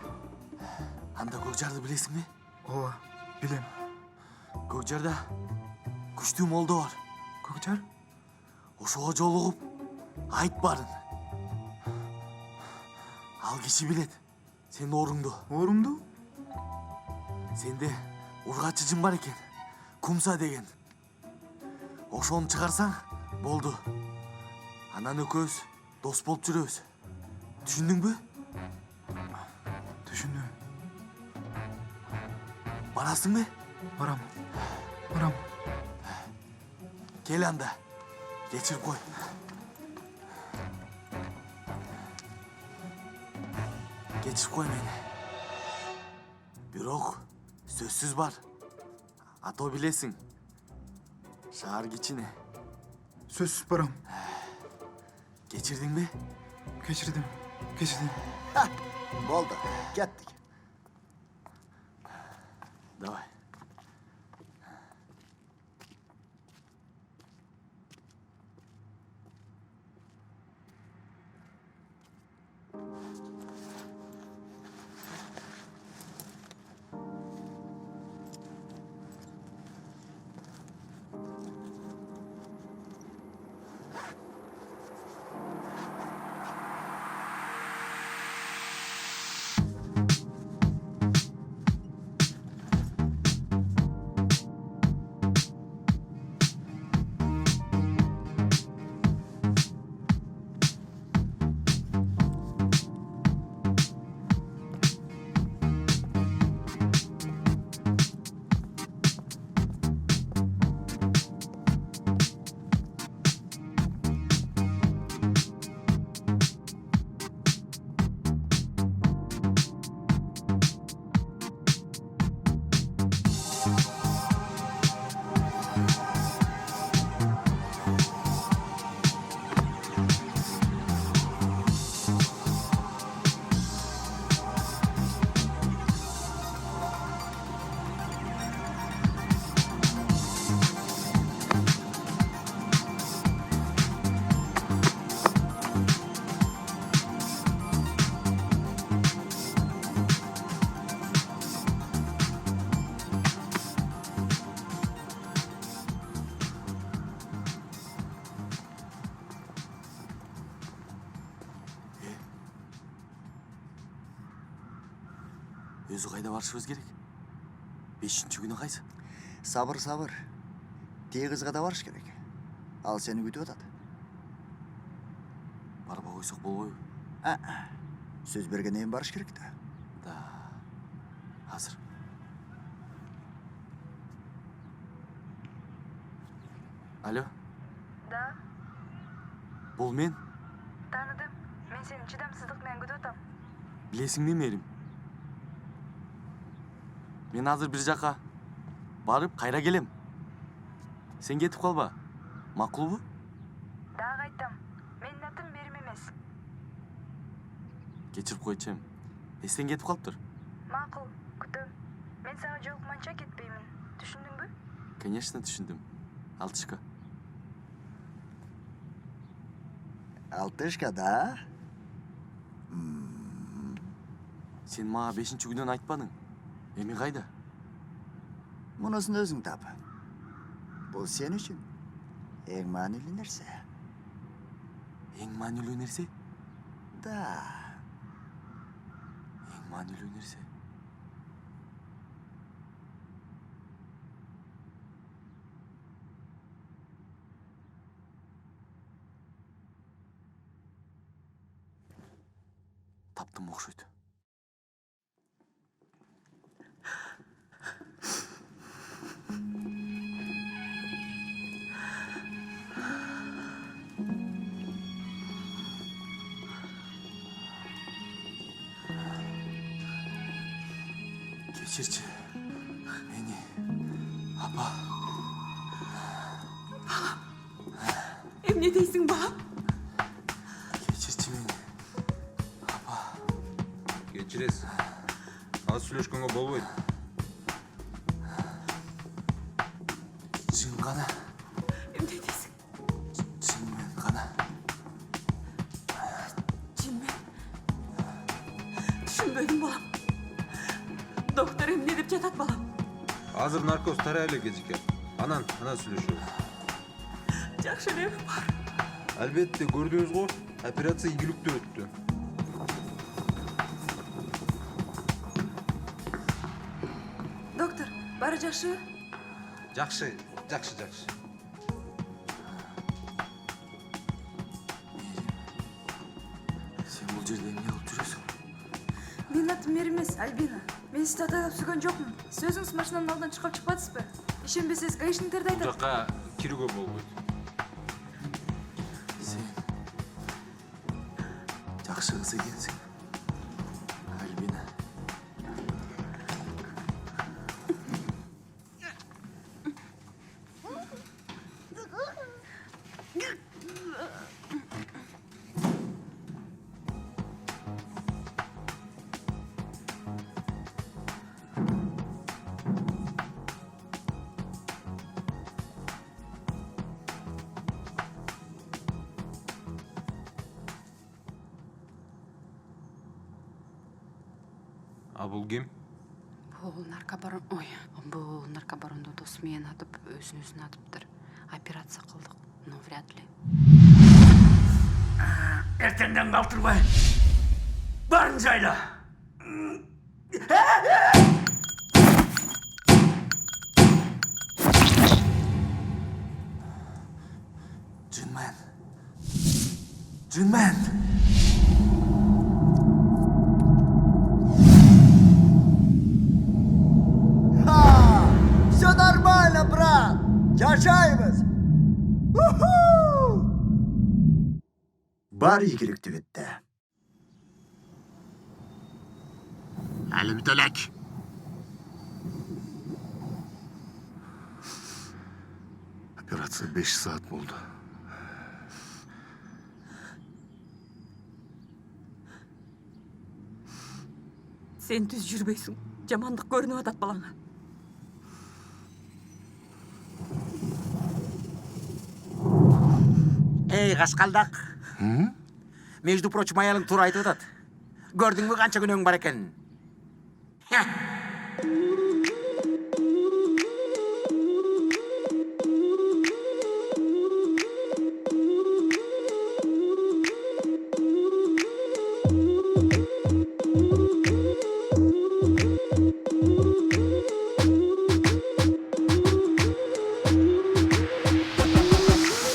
Анда Көкжарды билесиңби? Ооба, билем. Көкжарда күчтүү молдо бар. Көкжар? Ошого жолугуп айт барын. Ал киши билет сенин орунду. Орумду? Сенде ургачы жын бар экен. Кумса деген. Ошону чыгарсаң болду. Анан экөөбүз дос болуп жүрөбүз. Түшүндүңбү? Түшүндүм. Барасыңбы? Барам. Барам. Кел анда. Кечирип кой. Кечирип кой мени. Бирок сөзсүз бар. Ато билесиң. Шаар кичине. Сөзсүз барам. Кечирдиңби? Кечирдим. Кечирдим. Болду, кеттик. Давай. Өзү кайда барышыбыз керек? 5-күнү кайсы? Сабыр, сабыр. Тээ кызга да барыш керек. Ал сени күтүп атат. Барбай койсок болбойбу? Сөз бергенден кийин барыш керек да. Да. Азыр. Алло? Да, Бул мен? таныдым. Мен сени чыдамсыздык менен күтүп атам. Билесиңби Мерим? Мен азыр бир жака барып кайра келем. Сен кетип калба. Макулбу? Дагы айтам. Менин атым Мерим эмес. Кечирип койчу. Эстен кетип калыптыр. Макул, күтөм. Мен сага жолукманча кетпеймин. Түшүндүңбү? Конечно, түшүндүм. Алтышка. Алтышка да? Сен мага 5-күнөн айтпадың. Эми кайда? Мунусун өзүң тап. Бул сен үчүн эң маанилүү нерсе. Эң маанилүү нерсе? Да. Эң маанилүү нерсе. Таптым окшойт. Кечирчи мени, апа. Эмне дейсиң, балам? Кечирчи мени, апа. Кечиресиз. Аз сүйлөшкөнгө болбойт. Жын гана Эмне дейсиң? Чынмен гана. Чынмен? Түшүнбөдүм балам. Доктор эмне деп жатат балам? Азыр наркоз тарай эле кечике. Анан сүйлөшөбүз. Жакшы эле бар. Албетте көрдүңүз го, операция ийгиликтүү өттү. Доктор, баары жакшыбы? Жакшы. Сен бул жерде эмне кылып жүрөсүң? Менин атым Мери эмес, Альбина. Мен сизди атайлап сүйгөн жокмун. Сиз өзүңүз машинанын алдынан чыкып атасызбы? Ишенбесеңиз гаишниктер айтат. Жака кирүүгө болбойт. Сен жакшы кыз экенсиң. Альбина. А бул ким? Бул наркобаронду досу менен атып, өзүн атыптыр. Операция кылдык, но вряд ли. Эртеңден калтырбай. Барын жайла. Джинмен. Все нормально, брат. Жашайбыз. Бар ийгиликтүү бетте. Әлі бүт элек. Операция 5 saat болду. Сен түз жүрбөйсүң. Жамандык көрүнүп атат балаңа. Эй, кашкалдак. Между прочим, аялың туура айтып атат. Көрдүңбү канча күнөөң бар экенин?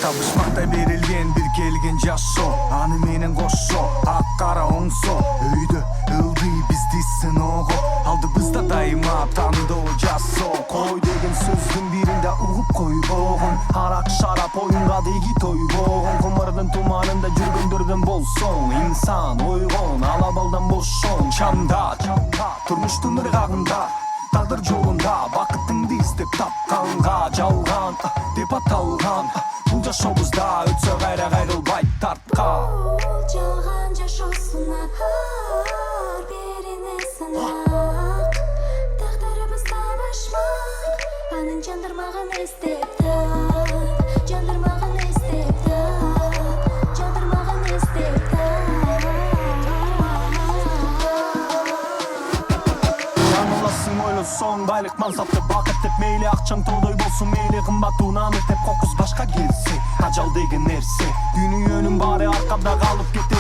Табышмакта берилген бир келген жашоо, аны менен кошсо, ак кара оңсо, өйдө ылдый бизди сыноого, алдыбызда дайыма тандоо жасоо. Кой деген сөздүн биринде угуп койбогон, арак шарап оюнга деги тойбогон, кумардын туманында жүргөндөрдөн болсоң, инсан ойгон, алабалдан бошон, чамда турмуштун ыргагында, тагдыр жолунда бакытыңды издеп тапканга жалган деп аталган. Бул жашообузда өтсө кайра кайрылбайт тартка. Жалган жашоосуна берине санак, тагдырыбызда башмак, анын жандырмагын эстеп тап, жандырмагын эстеп тап, жандырмагын эстеп тап. Жаңыласың ойлосоң, байлык мансапты бакыт деп, мейли акчаң тоодой болсун, мейли кымбат унааны деп, кокус башка келсе, ажал деген нерсе, дүйнөнүн баары аркада калып кетет.